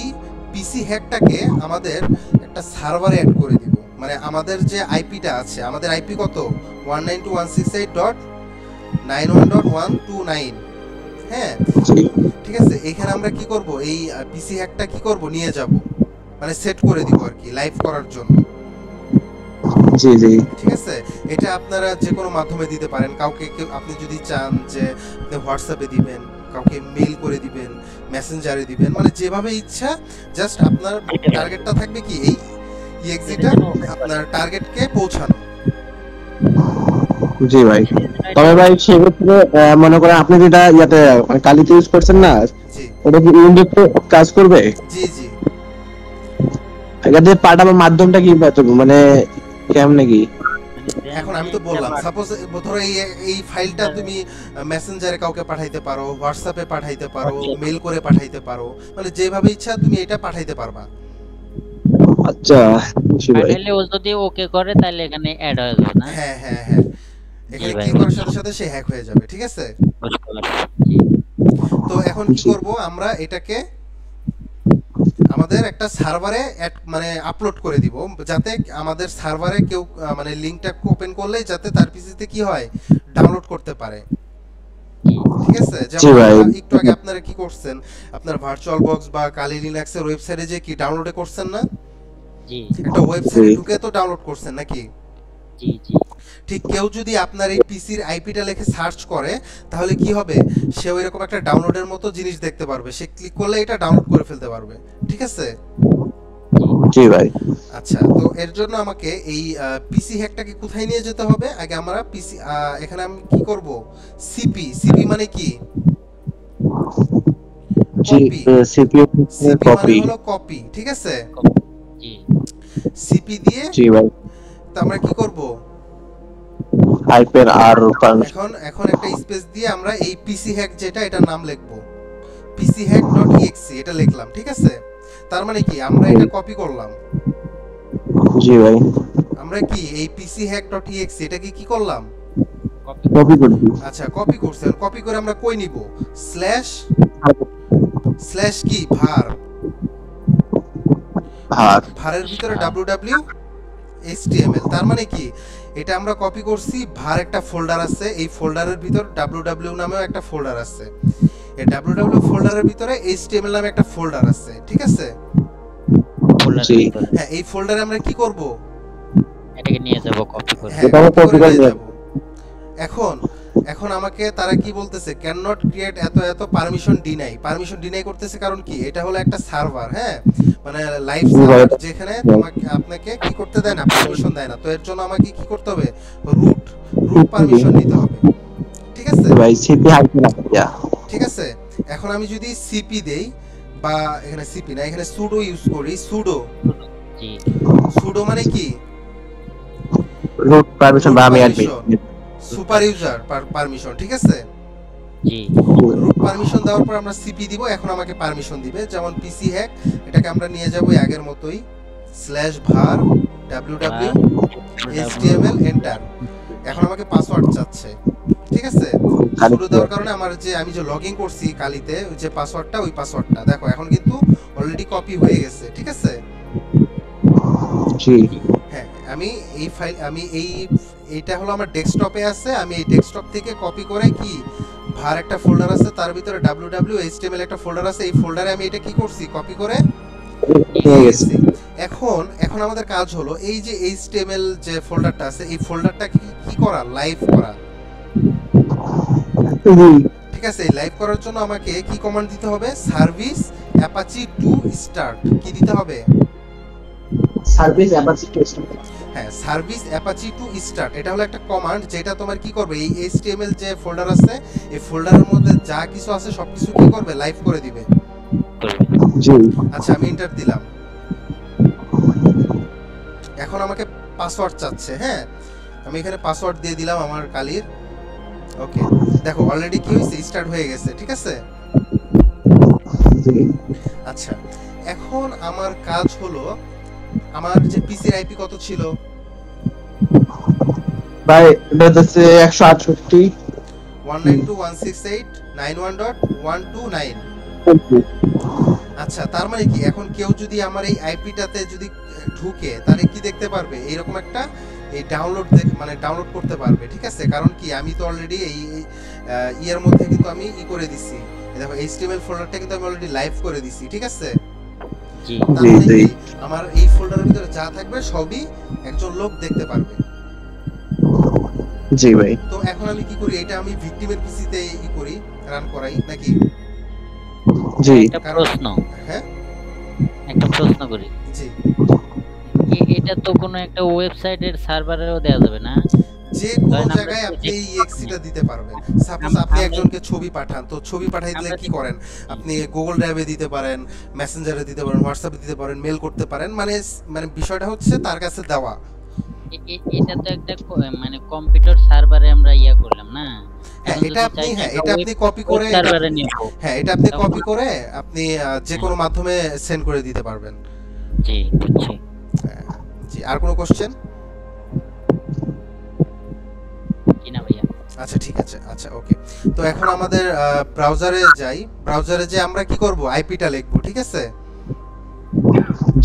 পিসি হ্যাকটাকে আমাদের একটা সার্ভারে অ্যাড করে দিব। মানে আমাদের যে আইপিটা আছে, আমাদের আইপি কত 192.168.91.129। হ্যাঁ জি ঠিক আছে, এখানে আমরা কি করব, এই পিসি হ্যাকটা কি করব, নিয়ে যাব, মানে সেট করে দিব আর কি লাইভ করার জন্য। জি জি ঠিক আছে, এটা আপনারা যে কোনো মাধ্যমে দিতে পারেন। কাউকে আপনি যদি চান যে আপনি হোয়াটসঅ্যাপে দিবেন, কাউকে মেইল করে দিবেন, মেসেঞ্জারে দিবেন, মানে যেভাবে ইচ্ছা। জাস্ট আপনার টার্গেটটা থাকবে কি, এই এক্সিটটা আপনার টার্গেটকে পৌঁছানো। জি ভাই। তবে ভাই সেক্ষেত্রে মনে করেন আপনি যেটা ইয়াতে মানে কালিতে ইউজ করছেন না, জি ওটা কি উইন্ডোজে কাজ করবে? জি জি এখানে পাঠানোর মাধ্যমটা কি মানে কেমনে কি? এখন আমি তো বললাম, সাপোজ ধরো এই ফাইলটা তুমি মেসেঞ্জারে কাউকে পাঠাইতে পারো, হোয়াটসঅ্যাপে পাঠাইতে পারো, মেইল করে পাঠাইতে পারো, মানে যেভাবে ইচ্ছা তুমি এটা পাঠাইতে পারবা। আচ্ছা জি ভাই। ফাইনালি ও যদি ওকে করে তাহলে এখানে অ্যাড হয়ে যাবে না? হ্যাঁ হ্যাঁ হ্যাঁ, এখানে ভাই, ক্লিক করার সাথে সাথে সে হ্যাক হয়ে যাবে। ঠিক আছে, বুঝতে পারছি। জি তো এখন কি করব, আমরা এটাকে আমাদের একটা সার্ভারে মানে আপলোড করে দিব, যাতে আমাদের সার্ভারে কেউ মানে লিংকটা ওপেন করলে যাতে তার পিসিতে কি হয়, ডাউনলোড করতে পারে। ঠিক আছে, জি যেমন ভাই। একটু আগে আপনারা কি করছেন, আপনার ভার্চুয়াল বক্স বা কালি লিনাক্সের ওয়েবসাইটে যে কি ডাউনলোডে করছেন না, জি একটা ওয়েবসাইটে জি। ঢুকে তো ডাউনলোড করছেন নাকি? জি জি ঠিক কেউ যদি আপনার এই পিসির আইপিটা লিখে সার্চ করে তাহলে কি হবে, সে ওইরকম একটা ডাউনলোডের মতো জিনিস দেখতে পারবে, সে ক্লিক করলে এটা ডাউনলোড করে ফেলতে পারবে। ঠিক আছে, জি ভাই। আচ্ছা, তো এর জন্য আমাকে এই পিসি হ্যাকটাকে কোথায় নিয়ে যেতে হবে, আগে আমরা পিসি এখানে আমি কি করব, সিপি মানে কি, জি সিপিইউ সিপি কপি। মানে হলো কপি। ঠিক আছে, জি সিপি দিয়ে জি ভাই। তো আমরা কি করব, হাইপের আর পারমিশন। এখন একটা স্পেস দিয়ে আমরা এই পিসি হ্যাক যেটা, এটার নাম লিখবো pchack.exe, এটা লিখলাম। ঠিক আছে, তার মানে কি আমরা এটা কপি করলাম। জি ভাই। আমরা কি এই pchack.exe এটাকে কি করলাম, কপি করে দিই। আচ্ছা কপি করছি। কপি করে আমরা কই নিব, স্ল্যাশ কি var, আর ভারের ভিতরে www.html। তার মানে কি এটা আমরা কপি করছি, var একটা ফোল্ডার আছে, এই ফোল্ডারের ভিতর www নামেও একটা ফোল্ডার আছে, এই www ফোল্ডারের ভিতরে html নামে একটা ফোল্ডার আছে। ঠিক আছে, জি। হ্যাঁ এই ফোল্ডারে আমরা কি করব, এটাকে নিয়ে যাব কপি করে। হ্যাঁ, এটাও copy copy করে করে নিয়ে নেব। যাবো। এখন আমাকে তারা কি বলতেছে, ক্যান নট ক্রিয়েট এত পারমিশন ডিনাই করতেছে। কারণ কি, এটা হলো একটা সার্ভার, হ্যাঁ মানে লাইভ সার্ভার, যেখানে আপনাকে কি করতে দেয় না, পারমিশন দেয় না। তো এর জন্য আমাকে কি করতে হবে, রুট পারমিশন নিতে হবে। ঠিক আছে ভাই সিপি হাইপের ইয়া। ঠিক আছে, এখন আমি যদি সিপি দেই, বা এখানে সিপি না, এখানে সুডো ইউজ করি, জি সুডো মানে কি, রুট পারমিশন বা আমি অ্যাডমিন। Super user permission. ঠিক আছে, জি রুট পারমিশন দেওয়ার পর আমরা সিপি দিব, এখন আমাকে পারমিশন দিবে। যেমন পিসি হ্যাক, এটাকে আমরা নিয়ে যাব আগের মতোই /var www.html এন্টার। এখন আমাকে পাসওয়ার্ড চাচ্ছে। ঠিক আছে, শুরু দেওয়ার কারণে আমার যে আমি যে লগইন করছি কালিতে, যে পাসওয়ার্ডটা, ওই পাসওয়ার্ডটা দেখো এখন কিন্তু অলরেডি কপি হয়ে গেছে। ঠিক আছে, জি হ্যাঁ আমি এইটা হলো আমার ডেস্কটপে আছে, আমি এই ডেস্কটপ থেকে কপি করে কি ভার একটা ফোল্ডার আছে, তার ভিতরে www.html একটা ফোল্ডার আছে, এই ফোল্ডারে আমি এটা কি করছি, কপি করে হয়ে গেছে। এখন আমাদের কাজ হলো এই যে HTML যে ফোল্ডারটা আছে, এই ফোল্ডারটা কি করা, লাইভ করা। জি ঠিক আছে, এই লাইভ করার জন্য আমাকে কি কমান্ড দিতে হবে, সার্ভিস অ্যাপাচি টু স্টার্ট, কি দিতে হবে, সার্ভিস অ্যাপাচি টেস্ট। হ্যাঁ সার্ভিস অ্যাপাচি টু স্টার্ট, এটা হলো একটা কমান্ড যেটা তোমার কি করবে, এই HTML যে ফোল্ডার আছে এই ফোল্ডারের মধ্যে যা কিছু আছে সবকিছু কি করবে, লাইভ করে দিবে। জি আচ্ছা আমি এন্টার দিলাম, এখন আমাকে পাসওয়ার্ড চাচ্ছে। হ্যাঁ আমি এখানে পাসওয়ার্ড দিয়ে দিলাম আমার কালির। ওকে দেখো অলরেডি কি হয়েছে, স্টার্ট হয়ে গেছে। ঠিক আছে, জি আচ্ছা এখন আমার কাজ হলো, আমার যে পিসির আইপি কত ছিল ভাই, এটা হচ্ছে 168। 192.168.91.129। আচ্ছা তার মানে কি, এখন কেউ যদি আমার এই আইপিটাতে যদি ঢুকে তাহলে কি দেখতে পারবে, এইরকম একটা এই ডাউনলোড মানে ডাউনলোড করতে পারবে। ঠিক আছে, কারণ কি আমি তো অলরেডি এই ইয়ের মধ্যে কিন্তু আমি করে দিছি, দেখো HTML ফোল্ডারটা কিন্তু আমি অলরেডি লাইভ করে দিছি। ঠিক আছে, জি তার মানে কি আমার এই ফোল্ডারের ভিতরে যা থাকবে সবই একজন লোক দেখতে পারবে। জি ভাই। তো এখন আমি কি করি, এটা আমি ভিকটিমের পিসিতে করি, রান করাই নাকি? জি একটা প্রশ্ন, হ্যাঁ একটা প্রশ্ন করি, জি, এটা তো কোনো একটা ওয়েবসাইটের সার্ভারেও দেওয়া যাবে না? যে কোনো কারণ আমরা জায়গায় আপনি এই এক্সিটা দিতে পারবেন। সাপোজ আপনি আমরা- একজনকে ছবি পাঠান, তো ছবি পাঠাই দিলে কি করেন, আপনি গুগল ড্রাইভে দিতে পারেন, মেসেঞ্জারে দিতে পারেন, হোয়াটসঅ্যাপে দিতে পারেন, মেল করতে পারেন, মানে মানে বিষয়টা হচ্ছে তার কাছে দেওয়া। এটা তো একটা মানে কম্পিউটার সার্ভারে আমরা করলাম না? হ্যাঁ এখন এটা যদি আপনি চাই হ্যাঁ যে এটা আপনি কপি করে সার্ভারে নিব, হ্যাঁ এটা আপনি তখন- কপি করে আপনি যে কোনো মাধ্যমে সেন্ড করে দিতে পারবেন। জি বুঝছি। হ্যাঁ, জি আর কোনো কোশ্চেন? কি না ভাইয়া? আচ্ছা ঠিক আছে, আচ্ছা ওকে। তো এখন আমাদের ব্রাউজারে যাই, ব্রাউজারে যে আমরা কি করব, আইপিটা লিখব। ঠিক আছে,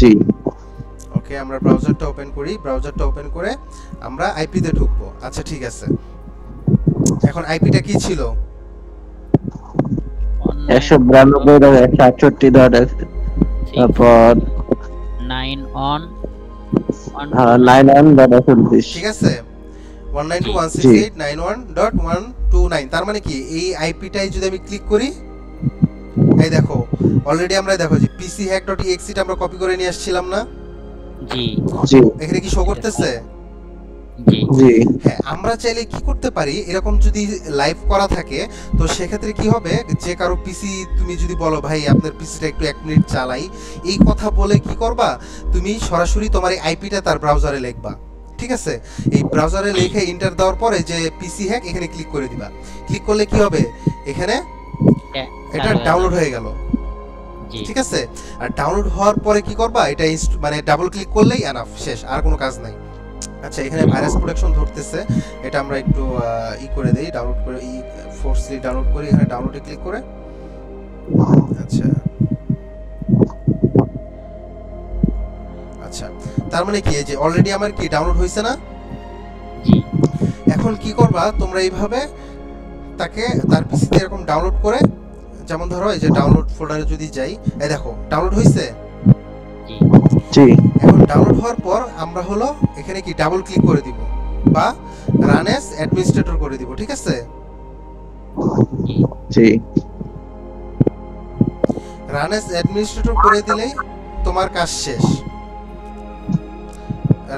জি ওকে আমরা ব্রাউজারটা ওপেন করি, ব্রাউজারটা ওপেন করে আমরা আইপিতে ঢুকবো। আচ্ছা ঠিক আছে, এখন আইপিটা কি ছিল, 192.168. তারপর 9 on 91.38। ঠিক আছে 192.168.91.129। তার মানে কি এই আইপিটাই যদি আমি ক্লিক করি, এই দেখো অলরেডি আমরা দেখো যে pchack.exe টা আমরা কপি করে নিয়ে আসছিলাম না, জি জি এখানে কি শো করতেছে? জি জি হ্যাঁ আমরা চাইলে কি করতে পারি, এরকম যদি লাইভ করা থাকে তো সেক্ষেত্রে কি হবে, যে কারো পিসি তুমি যদি বলো ভাই আপনার পিসিটা একটু 1 মিনিট চালাই, এই কথা বলে কি করবা, তুমি সরাসরি তোমার এই আইপিটা তার ব্রাউজারে লিখবা। ঠিক আছে, এই ব্রাউজারে লিখে এন্টার দেওয়ার পরে যে পিসি হ্যাক এখানে ক্লিক করে দিবা, ক্লিক করলে কি হবে, এখানে এটা ডাউনলোড হয়ে গেল। জি ঠিক আছে, আর ডাউনলোড হওয়ার পরে কি করবা, এটা মানে ডাবল ক্লিক করলেই এনাফ, শেষ, আর কোনো কাজ নাই। আচ্ছা এখানে ভাইরাস প্রোটেকশন ধরতেছে, এটা আমরা একটু করে দেই, ডাউনলোড করে ফোর্সলি ডাউনলোড করি, এখানে ডাউনলোডে ক্লিক করে। আচ্ছা আচ্ছা তার মানে কি, এই যে অলরেডি আমার কি ডাউনলোড হয়েছে না? জি এখন কি করবা তোমরা, এইভাবে তাকে তার পিসিতে এরকম ডাউনলোড করে, যেমন ধরো এই যে ডাউনলোড ফোল্ডারে যদি যাই, এই দেখো ডাউনলোড হয়েছে। জি জি এখন ডাউনলোড হওয়ার পর আমরা হলো এখানে কি ডাবল ক্লিক করে দিব বা রান অ্যাজ অ্যাডমিনিস্ট্রেটর করে দিব। ঠিক আছে, জি রান অ্যাজ অ্যাডমিনিস্ট্রেটর করে দিলেই তোমার কাজ শেষ।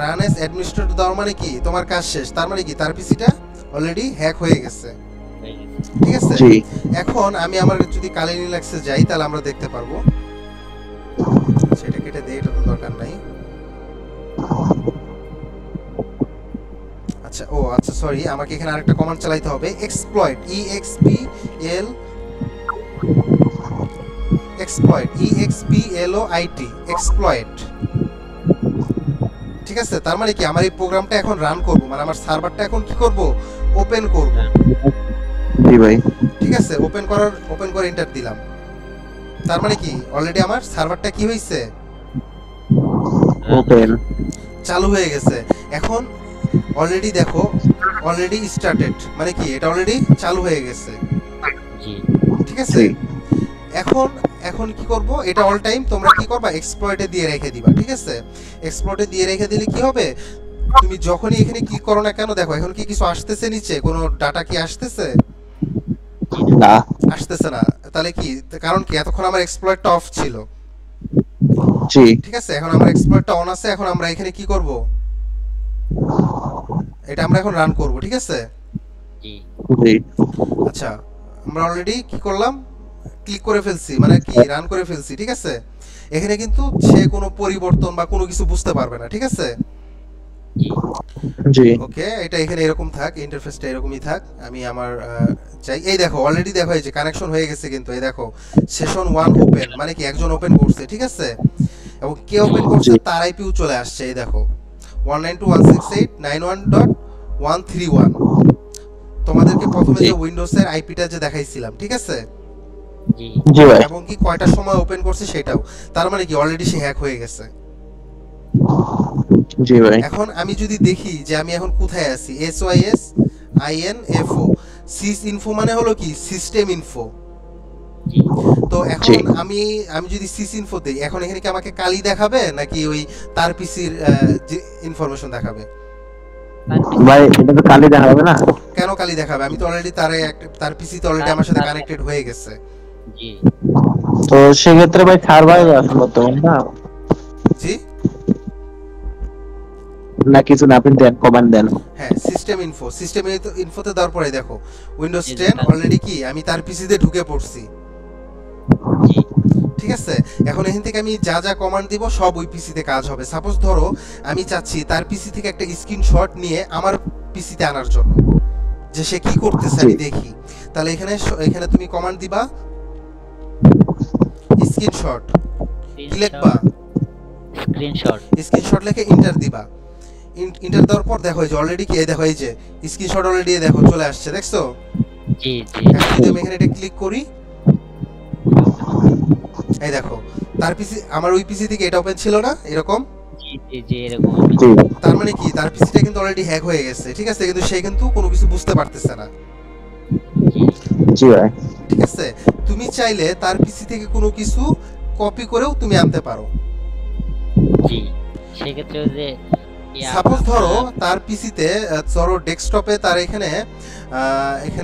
রান অ্যাজ অ্যাডমিনিস্ট্রেটর দেওয়ার মানে কি, তোমার কাজ শেষ, তার মানে কি তার পিসিটা অলরেডি হ্যাক হয়ে গেছে। ঠিক আছে, জি এখন আমি আমার যদি কালি লিনাক্সে যাই তাহলে আমরা দেখতে পারবো, সেটা কেটে দেই, এটা তো দরকার নাই। আচ্ছা ও আচ্ছা সরি, আমাকে এখানে আরেকটা কমান্ড চালাতে হবে, এক্সপ্লয়েট EXPLOIT এক্সপ্লয়েট। ঠিক আছে, তার মানে কি আমার এই প্রোগ্রামটা এখন রান করব, মানে আমার সার্ভারটা এখন কি করব, ওপেন করব। জি ভাই। ঠিক আছে, ওপেন করে এন্টার দিলাম, তার মানে কি অলরেডি আমার সার্ভারটা কি হইছে, ওপেন। চালু হয়ে গেছে। এখন অলরেডি দেখো, অলরেডি স্টার্টেড, মানে কি এটা অলরেডি চালু হয়ে গেছে, জি ঠিক আছে। জি। এখন এখন কি করব, এটা অল টাইম তোমরা কি করবা, এক্সপ্লয়েটে দিয়ে রেখে দিবা, ঠিক আছে। এক্সপ্লয়েটে দিয়ে রেখে দিলে কি হবে, তুমি যখনই এখানে ক্লিক করো না কেন, দেখো এখন কি কিছু আসতেছে নিচে, কোনো ডাটা কি আসতেছে? না। আসতেছে না। তাহলে কি কারণ, কি এতক্ষণ আমার এক্সপ্লয়েটটা অফ ছিল, জি ঠিক আছে। এখন আমার এক্সপ্লয়েটটা অন আছে, এখন আমরা এখানে কি করব, এটা আমরা এখন রান করব, ঠিক আছে। জি জি আচ্ছা, আমরা অলরেডি কি করলাম, ক্লিক করে ফেলছি, মানে কি রান করে ফেলছি, ঠিক আছে। এখানে কিন্তু সে কোনো পরিবর্তন বা কোনো কিছু বুঝতে পারবে না, ঠিক আছে। জি জি ওকে, এটা এখানে এরকম থাক, ইন্টারফেসটা এরকমই থাক। আমি আমার চাই, এই দেখো অলরেডি দেখো এই যে কানেকশন হয়ে গেছে, কিন্তু এই দেখো সেশন 1 ওপেন, মানে কি একজন ওপেন করছে, ঠিক আছে। এবং কে ওপেন করছে তার আইপিও চলে আসছে, এই দেখো 192.168.91.131। তোমাদেরকে প্রথমে যে উইন্ডোজের আইপিটা যে দেখাইছিলাম, ঠিক আছে, জি জি ভাই। এবং কি কয়টার সময় ওপেন করছে সেটাও। তার মানে কি অলরেডি সে হ্যাক হয়ে গেছে। জি ভাই। এখন আমি যদি দেখি যে আমি এখন কোথায় আছি, SYSINFO, সিস ইনফো মানে হলো কি সিস্টেম ইনফো। জি তো জি। এখন আমি আমি যদি সিস ইনফো দেই, এখন এখানে কি আমাকে কালি দেখাবে নাকি ওই তার পিসির যে ইনফরমেশন দেখাবে? ভাই এটা তো কালি দেখা হবে না। কেন কালি দেখাবে? আমি তো অলরেডি তার পিসি তো অলরেডি আমার সাথে কানেক্টেড হয়ে গেছে। জি তো সেক্ষেত্রে ভাই সার্ভার আছে বর্তমান না, জি না কিছু না, আপনি দেন কমান্ড দেন। হ্যাঁ, সিস্টেম ইনফোতে দেওয়ার পরে দেখো উইন্ডোজ জি, 10 অলরেডি কি আমি তার পিসিতে ঢুকে পড়ছি, জি ঠিক আছে। এখন এখান থেকে আমি যা যা কমান্ড দিব সব ওই পিসিতে কাজ হবে। সাপোজ ধরো আমি চাচ্ছি তার পিসি থেকে একটা স্ক্রিনশট নিয়ে আমার পিসিতে আনার জন্য, যে সে কি করতেছে আমি দেখি। তাহলে এখানে তুমি কমান্ড দিবা স্ক্রিনশট, কি লিখবা, স্ক্রিনশট লিখে এন্টার দিবা। এন্টার দেওয়ার পর দেখো এই যে অলরেডি কি, এই দেখো এই যে স্ক্রিনশট অলরেডি দেখো চলে আসছে, দেখছো। জি জি এখন যদি আমি এখানে এটা ক্লিক করি, এই দেখো তার পিসি, আমার ওই পিসি থেকে এটা ওপেন ছিল না এরকম, জি জি জি এরকম জি তার মানে কি তার পিসিটা কিন্তু অলরেডি হ্যাক হয়ে গেছে, ঠিক আছে। কিন্তু সে কিন্তু কোনো কিছু বুঝতে পারতেছে না, জি জি ভাই। ঠিক আছে। তুমি চাইলে তার পিসি থেকে কোনো কিছু কপি করেও তুমি আনতে পারো। জি সেক্ষেত্রে ওই যে সাপোজ ধরো তার পিসিতে, ধরো ডেস্কটপে তার এখানে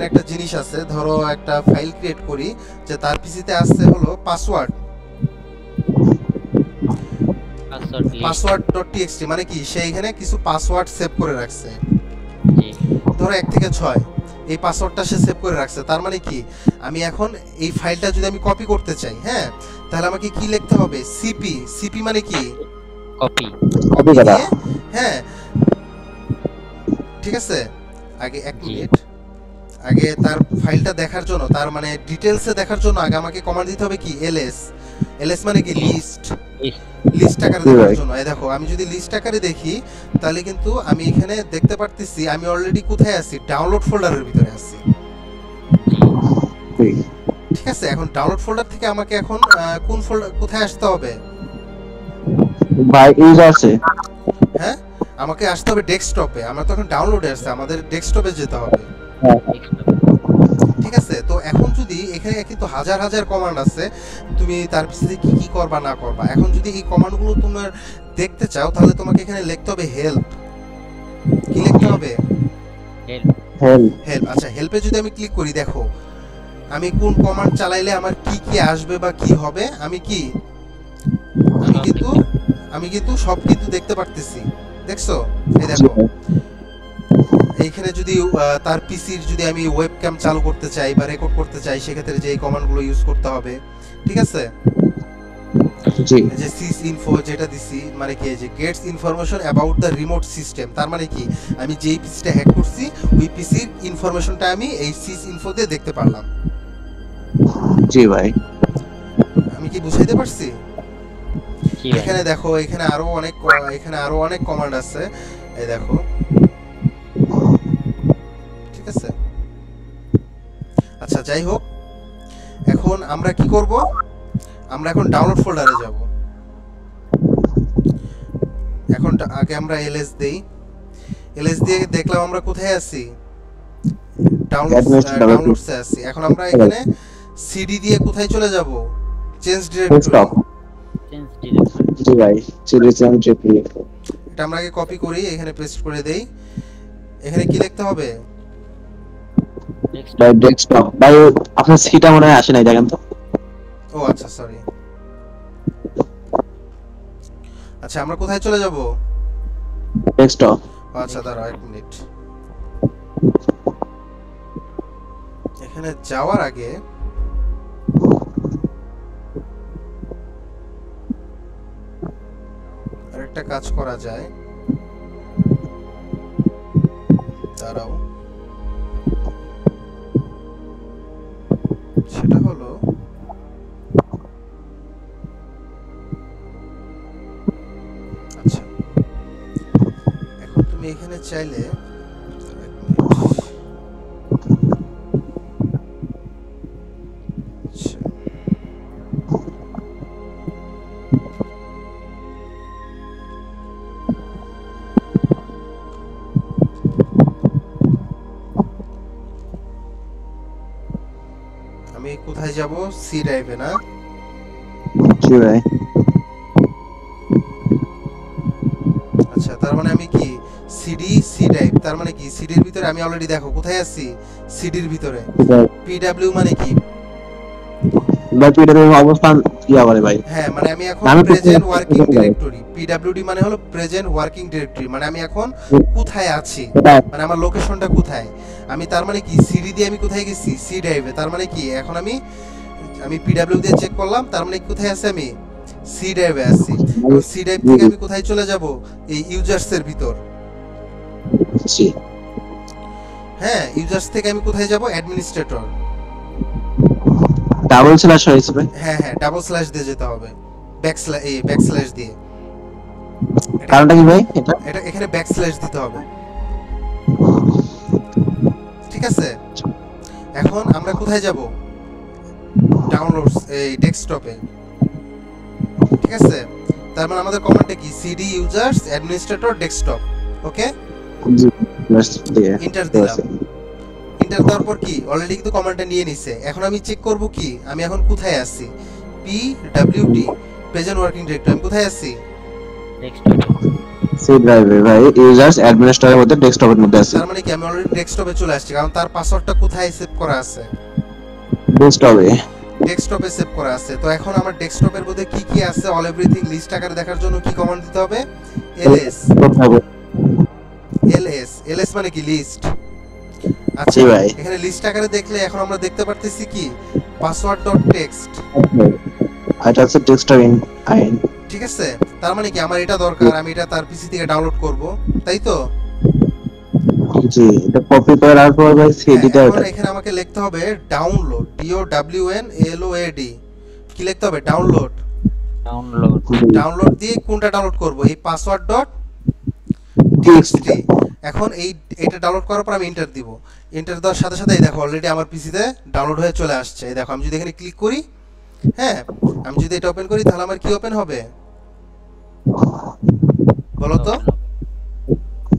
একটা জিনিস আছে, ধরো একটা ফাইল ক্রিয়েট করি যে তার পিসিতে আসছে হলো পাসওয়ার্ড.txt, মানে কি সে এখানে কিছু পাসওয়ার্ড সেভ করে রাখছে, জি ধরো 1 থেকে 6 এই পাসওয়ার্ডটা সে সেভ করে রাখছে। তার মানে কি আমি এখন এই ফাইলটা যদি আমি কপি করতে চাই, হ্যাঁ, তাহলে আমাকে কি লিখতে হবে, সিপি মানে কি কপি কপি করা। দিয়ে, হ্যাঁ, ঠিক আছে। আগে 1 জি। মিনিট, আগে তার ফাইলটা দেখার জন্য, তার মানে ডিটেইলসে দেখার জন্য আগে আমাকে কমান্ড দিতে হবে কি এলএস মানে কি লিস্ট আকারে জি দেখার ভাই। জন্য। এই দেখো আমি যদি লিস্ট আকারে দেখি, তাহলে কিন্তু আমি এখানে দেখতে পারতেছি আমি অলরেডি কোথায় আছি, ডাউনলোড ফোল্ডারের ভিতরে আছি, জি ঠিক আছে। এখন ডাউনলোড ফোল্ডার থেকে আমাকে এখন কোন ফোল্ডার, কোথায় আসতে হবে, ভাই ইউজ আছে। হ্যাঁ, আমাকে আসতে হবে ডেস্কটপে। আমরা তো এখন ডাউনলোডে আছে, আমাদের ডেস্কটপে যেতে হবে, ঠিক আছে। তো এখন যদি এখানে কিন্তু হাজার হাজার কমান্ড আছে, তুমি তার পিছনে কি কি করবা না করবা। এখন যদি এই কমান্ডগুলো তোমার দেখতে চাও, তাহলে তোমাকে এখানে লিখতে হবে হেল্প। কি লিখতে হবে, হেল্প। আচ্ছা, হেল্পে যদি আমি ক্লিক করি, দেখো আমি কোন কমান্ড চালাইলে আমার কি কি আসবে বা কি হবে, আমি কিন্তু সব কিন্তু দেখতে পারতেছি, দেখছো। এই দেখো এইখানে যদি তার পিসির যদি আমি ওয়েবক্যাম চালু করতে চাই বা রেকর্ড করতে চাই, সেক্ষেত্রে যে এই কমান্ডগুলো ইউজ করতে হবে, ঠিক আছে। জি এই যে সিস ইনফো যেটা দিছি, মানে কি এই যে gets information about the remote system, তার মানে কি আমি যেই পিসিটা হ্যাক করছি ওই পিসির ইনফরমেশনটা আমি এই সিস ইনফো দিয়ে দেখতে পারলাম। জি ভাই। আমি কি বুঝাইতে পারছি? জি ভাই এখানে দেখো এখানে আরো অনেক কমান্ড আছে, এই দেখো, ঠিক আছে। আচ্ছা, যাই হোক, এখন আমরা কি করব, আমরা এখন ডাউনলোড ফোল্ডারে যাব। এখন আগে আমরা এলএস দেই। এলএস দিয়ে দেখলাম আমরা কোথায় আছি, ডাউনলোডসে আছি। এখন আমরা এখানে সিডি দিয়ে কোথায় চলে যাব, চেঞ্জ ডিরেক্টরি। Change directory. জি ভাই, সিডি চেঞ্জ ডিরেক্টরি। এটা আমরা আগে কপি করি, এখানে পেস্ট করে দেই। এখানে কি লিখতে হবে, ভাই ডেস্কটপ। ভাই আপনার সিটা মনে হয় আসে নাই, দেখেন তো। ও আচ্ছা সরি। আচ্ছা আমরা কোথায় চলে যাব, ডেস্কটপ। আচ্ছা দাঁড়াও 1 মিনিট। এখানে যাওয়ার আগে আরেকটা কাজ করা যায়, দাঁড়াও। সেটা হলো আচ্ছা এখন তুমি এখানে চাইলে আচ্ছা, আমি কোথায় যাব, সি ড্রাইভে না? জি ভাই। আচ্ছা তার মানে আমি কি সিডি সি ড্রাইভ, তার মানে কি সিডির ভিতরে আমি অলরেডি দেখো কোথায় আছি, সিডির ভিতরে। পিডব্লিউ মানে কি, ভাই পিডব্লিউ অবস্থান কি আবার ভাই? হ্যাঁ মানে আমি এখন আমি প্রেজেন্ট ওয়ার্কিং ডিরেক্টরি। পিডব্লিউডি মানে হলো প্রেজেন্ট ওয়ার্কিং ডিরেক্টরি, মানে আমি এখন কোথায় আছি, মানে আমার লোকেশনটা কোথায়। আমি তার মানে কি সিডি দিয়ে আমি কোথায় গেছি, সি ড্রাইভে। তার মানে কি এখন আমি পিডব্লিউ দিয়ে চেক করলাম, তার মানে কোথায় আছি আমি, সি ড্রাইভে আছি। এবং সি ড্রাইভ থেকে আমি কোথায় চলে যাব, এই ইউজার্স এর ভিতর। জি। হ্যাঁ ইউজার্স থেকে আমি কোথায় যাব, অ্যাডমিনিস্ট্রেটর। ডাবল স্ল্যাশ হয়েছে ভাই। হ্যাঁ হ্যাঁ ডাবল স্ল্যাশ দিয়ে যেতে হবে, ব্যাকস্ল্যাশ দিয়ে। কারণটা কি ভাই এটা? এটা এখানে ব্যাকস্ল্যাশ দিতে হবে, ঠিক আছে। এখন আমরা কোথায় যাব, ডাউনলোডস এই ডেস্কটপে, ঠিক আছে। তার মানে আমাদের কমান্ডটা কি, সিডি ইউজার্স অ্যাডমিনিস্ট্রেটর ডেস্কটপ। ওকে জি প্লাস দিয়ে এন্টার দিলাম। এন্টার দেওয়ার পর কি অলরেডি কিন্তু কমান্ডটা নিয়ে নিছে। এখন আমি চেক করব কি আমি এখন কোথায় আছি, পিডব্লিউডি প্রেজেন্ট ওয়ার্কিং ডিরেক্টরি, আমি কোথায় আছি, ডেস্কটপ। সি ড্রাইভে ভাই, ইউজার্স অ্যাডমিনিস্ট্রেটরের মধ্যে ডেস্কটপের মধ্যে আছে। তার মানে কি আমি অলরেডি ডেস্কটপে চলে আসছি, কারণ তার পাসওয়ার্ডটা কোথায় সেভ করা আছে, ডেস্কটপে। ডেস্কটপে সেভ করা আছে। তো এখন আমার ডেস্কটপের মধ্যে কি কি আছে অল এভরিথিং লিস্ট আকারে দেখার জন্য কি কমান্ড দিতে হবে, এলএস। এলএস মানে কি লিস্ট। আচ্ছা ভাই এখানে লিস্ট আকারে দেখলে এখন আমরা দেখতে পারতেছি কি পাসওয়ার্ড.টেক্সট, এটা হচ্ছে ডেস্কটপ ইন আইন। ঠিক আছে। তার মানে কি আমার এটা দরকার, আমি এটা তার পিসি থেকে ডাউনলোড করব, তাই তো? জি, এটা কপি করে রাখবো ভাই সিডিটা। এখন এখানে আমাকে লিখতে হবে ডাউনলোড, DOWNLOAD। কি লিখতে হবে, ডাউনলোড। ডাউনলোড দিয়ে কোনটা ডাউনলোড করব, এই পাসওয়ার্ড.txt। এখন এইটা ডাউনলোড করার পর আমি এন্টার দিব। এন্টার দেওয়ার সাথে সাথেই দেখো অলরেডি আমার পিসিতে ডাউনলোড হয়ে চলে আসছে। এই দেখো আমি যদি এখানে ক্লিক করি, হ্যাঁ আমি যদি এটা ওপেন করি তাহলে আমার কি ওপেন হবে বলো তো?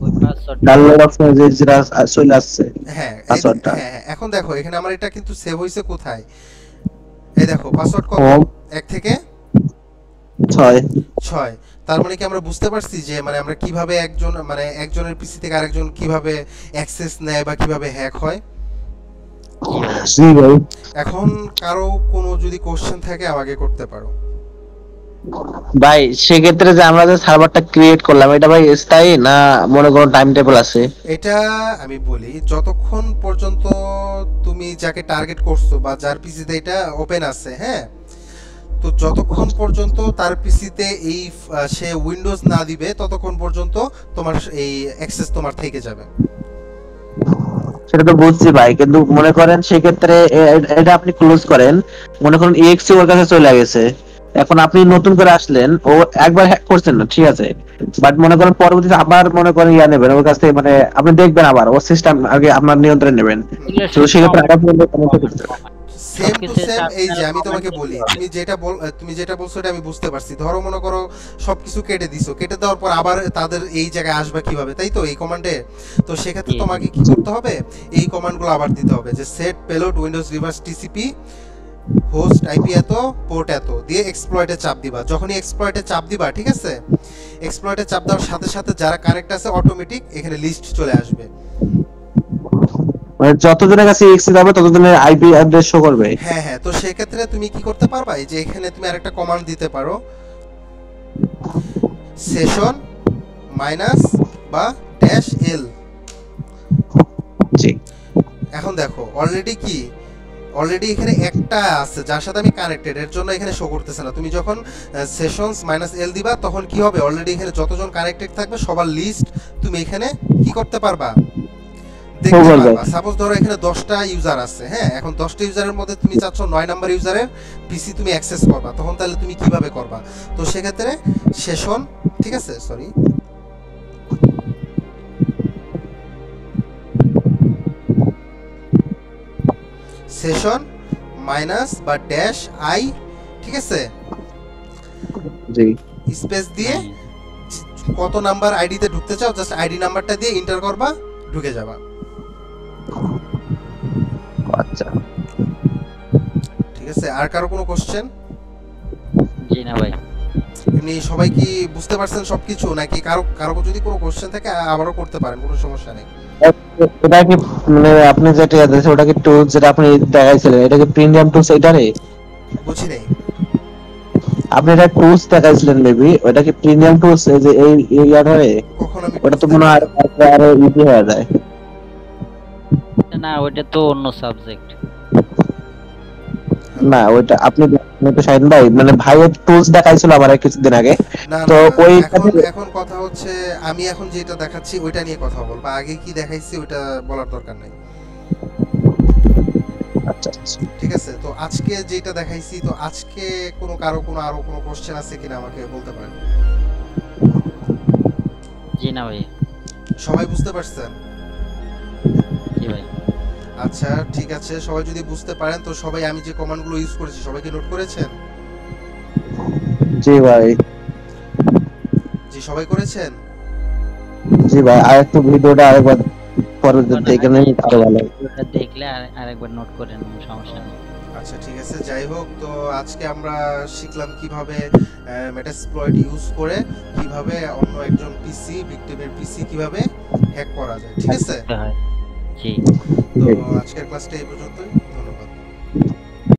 ওই পাসওয়ার্ড ডাউনলোড অপশন যে যেটা চলে আসছে হ্যাঁ পাসওয়ার্ডটা। হ্যাঁ এখন দেখো এখানে আমার এটা কিন্তু সেভ হইছে কোথায়, এই দেখো পাসওয়ার্ড কত, 1 থেকে 6। তার মানে কি আমরা বুঝতে পারছি যে মানে আমরা কিভাবে একজনের পিসি থেকে আরেকজন কিভাবে অ্যাক্সেস নেয় বা কিভাবে হ্যাক হয়। জি ভাই। এখন কারো কোনো যদি কোশ্চেন থাকে আমাকে করতে পারো। ভাই সেক্ষেত্রে যে আমরা যে সার্ভারটা ক্রিয়েট করলাম এটা ভাই স্থায়ী না মনে করো টাইম টেবিল আছে? এটা আমি বলি যতক্ষণ পর্যন্ত তুমি যাকে টার্গেট করছো বা যার পিসিতে এটা ওপেন আছে, হ্যাঁ, তো যতক্ষণ পর্যন্ত তার পিসিতে এই সে উইন্ডোজ না দিবে ততক্ষণ পর্যন্ত তোমার এই অ্যাক্সেস তোমার থেকে যাবে। সেটা তো বুঝছি ভাই, কিন্তু মনে করেন সেক্ষেত্রে এটা আপনি ক্লোজ করেন, মনে করেন EXE ওর কাছে চলে গেছে, এখন আপনি নতুন করে আসলেন, ও একবার হ্যাক করছেন না ঠিক আছে, বাট মনে করেন পরবর্তীতে আবার মনে করেন নেবেন ওর কাছ থেকে, মানে আপনি দেখবেন আবার ওর সিস্টেম আগে আপনার নিয়ন্ত্রণে নেবেন, তো সেক্ষেত্রে আবার সেম টু সবকিছু সেম। এই যে আমি আপনারা তোমাকে comment বলি, করতে তুমি যেটা বলছো এটা আমি বুঝতে পারছি। ধরো মনে করো সবকিছু কেটে দিছো, কেটে দেওয়ার পর আবার তাদের এই জায়গায় আসবে কিভাবে, তাই তো এই কমান্ডে। তো সেক্ষেত্রে জি। তোমাকে কি করতে হবে, এই কমান্ডগুলো আবার দিতে হবে যে set payload windows reverse TCP host IP এত পোর্ট এত দিয়ে এক্সপ্লয়েটে চাপ দিবা। যখনই এক্সপ্লয়েটে চাপ দিবা, ঠিক আছে, এক্সপ্লয়েটে চাপ দেওয়ার সাথে সাথে যারা কানেক্ট আছে অটোমেটিক এখানে লিস্ট চলে আসবে। মানে যতজনের কাছে এক্সি যাবে ততজনের আইপি অ্যাড্রেস শো করবে। হ্যাঁ হ্যাঁ, তো সেক্ষেত্রে তুমি কি করতে পারবা, এই যে এখানে তুমি আরেকটা কমান্ড দিতে পারো, সেশন মাইনাস বা ড্যাশ এল। জি এখন দেখো অলরেডি এখানে একটা আছে যার সাথে আমি কানেক্টেড, এর জন্য এখানে শো করতেছে না। তুমি যখন সেশনস মাইনাস এল দিবা তখন কি হবে, অলরেডি এখানে যতজন কানেক্টেড থাকবে সবার লিস্ট তুমি এখানে কি করতে পারবা, দেখতে পারবা। সাপোজ ধরো এখানে 10টা ইউজার আছে, হ্যাঁ, এখন 10টা ইউজারের মধ্যে তুমি চাচ্ছ 9 নাম্বার ইউজারের পিসি তুমি অ্যাক্সেস করবা, তখন তাহলে তুমি কিভাবে করবা। তো সেক্ষেত্রে সেশন, ঠিক আছে, সরি, সেশন মাইনাস বা ড্যাশ আই, ঠিক আছে, জি স্পেস দিয়ে কত নাম্বার আইডিতে ঢুকতে চাও জাস্ট আইডি নাম্বারটা দিয়ে এন্টার করবা, ঢুকে যাবা। আচ্ছা ঠিক আছে, আর কারো কোনো কোশ্চেন? জি না ভাই। এমনি সবাই কি বুঝতে পারছেন সবকিছু, নাকি কারো কারো যদি কোনো কোশ্চেন থাকে আবারও করতে পারেন, কোনো সমস্যা নেই। এটা কি মানে আপনি যেটা আছে ওটা কি টুলস যেটা আপনি দেখাইছিলেন এটা কি প্রিমিয়াম টুলস এটারে? বুঝি নেই। আপনি এটা টুলস দেখাইছিলেন মেবি, ওটা কি প্রিমিয়াম টুলস এই যে এই ইয়ারে? কখন আমি ওটা তো মনে হয় আরো ইজি হয়ে যায়। না ওটা তো অন্য সাবজেক্ট। না ওইটা আপনি তো শাহিন ভাই মানে ভাইয়ের টুলস দেখাইছিল আমার কিছুদিন আগে। না তো না, ওই এখন কথা হচ্ছে আমি এখন যেটা দেখাচ্ছি ওইটা নিয়ে কথা বলবো, আগে কি দেখাইছি ওইটা বলার দরকার নাই। আচ্ছা আচ্ছা ঠিক আছে, তো আজকে যেটা দেখাইছি, তো আজকে কারো আরো কোনো কোশ্চেন আছে কিনা আমাকে বলতে পারেন। জি না ভাই। সবাই বুঝতে পারছেন? জি ভাই। আচ্ছা ঠিক আছে, সবাই যদি বুঝতে পারেন তো সবাই আমি যে কমান্ডগুলো ইউজ করেছি সবাই কি নোট করেছেন? জি ভাই। জি সবাই করেছেন? জি ভাই, আর একটু ভিডিওটা আরেকবার পরে দেখে নিন আরো ভালো। ওটা দেখলে আরেকবার নোট করে নিন, সমস্যা নেই। আচ্ছা ঠিক আছে, যাই হোক, তো আজকে আমরা শিখলাম কিভাবে মেটাসপ্লয়েট ইউজ করে কিভাবে অন্য একজন পিসি ভিকটিমের পিসি কিভাবে হ্যাক করা যায়, ঠিক আছে। হয়। জি। তো আজকের ক্লাসটা এই পর্যন্তই।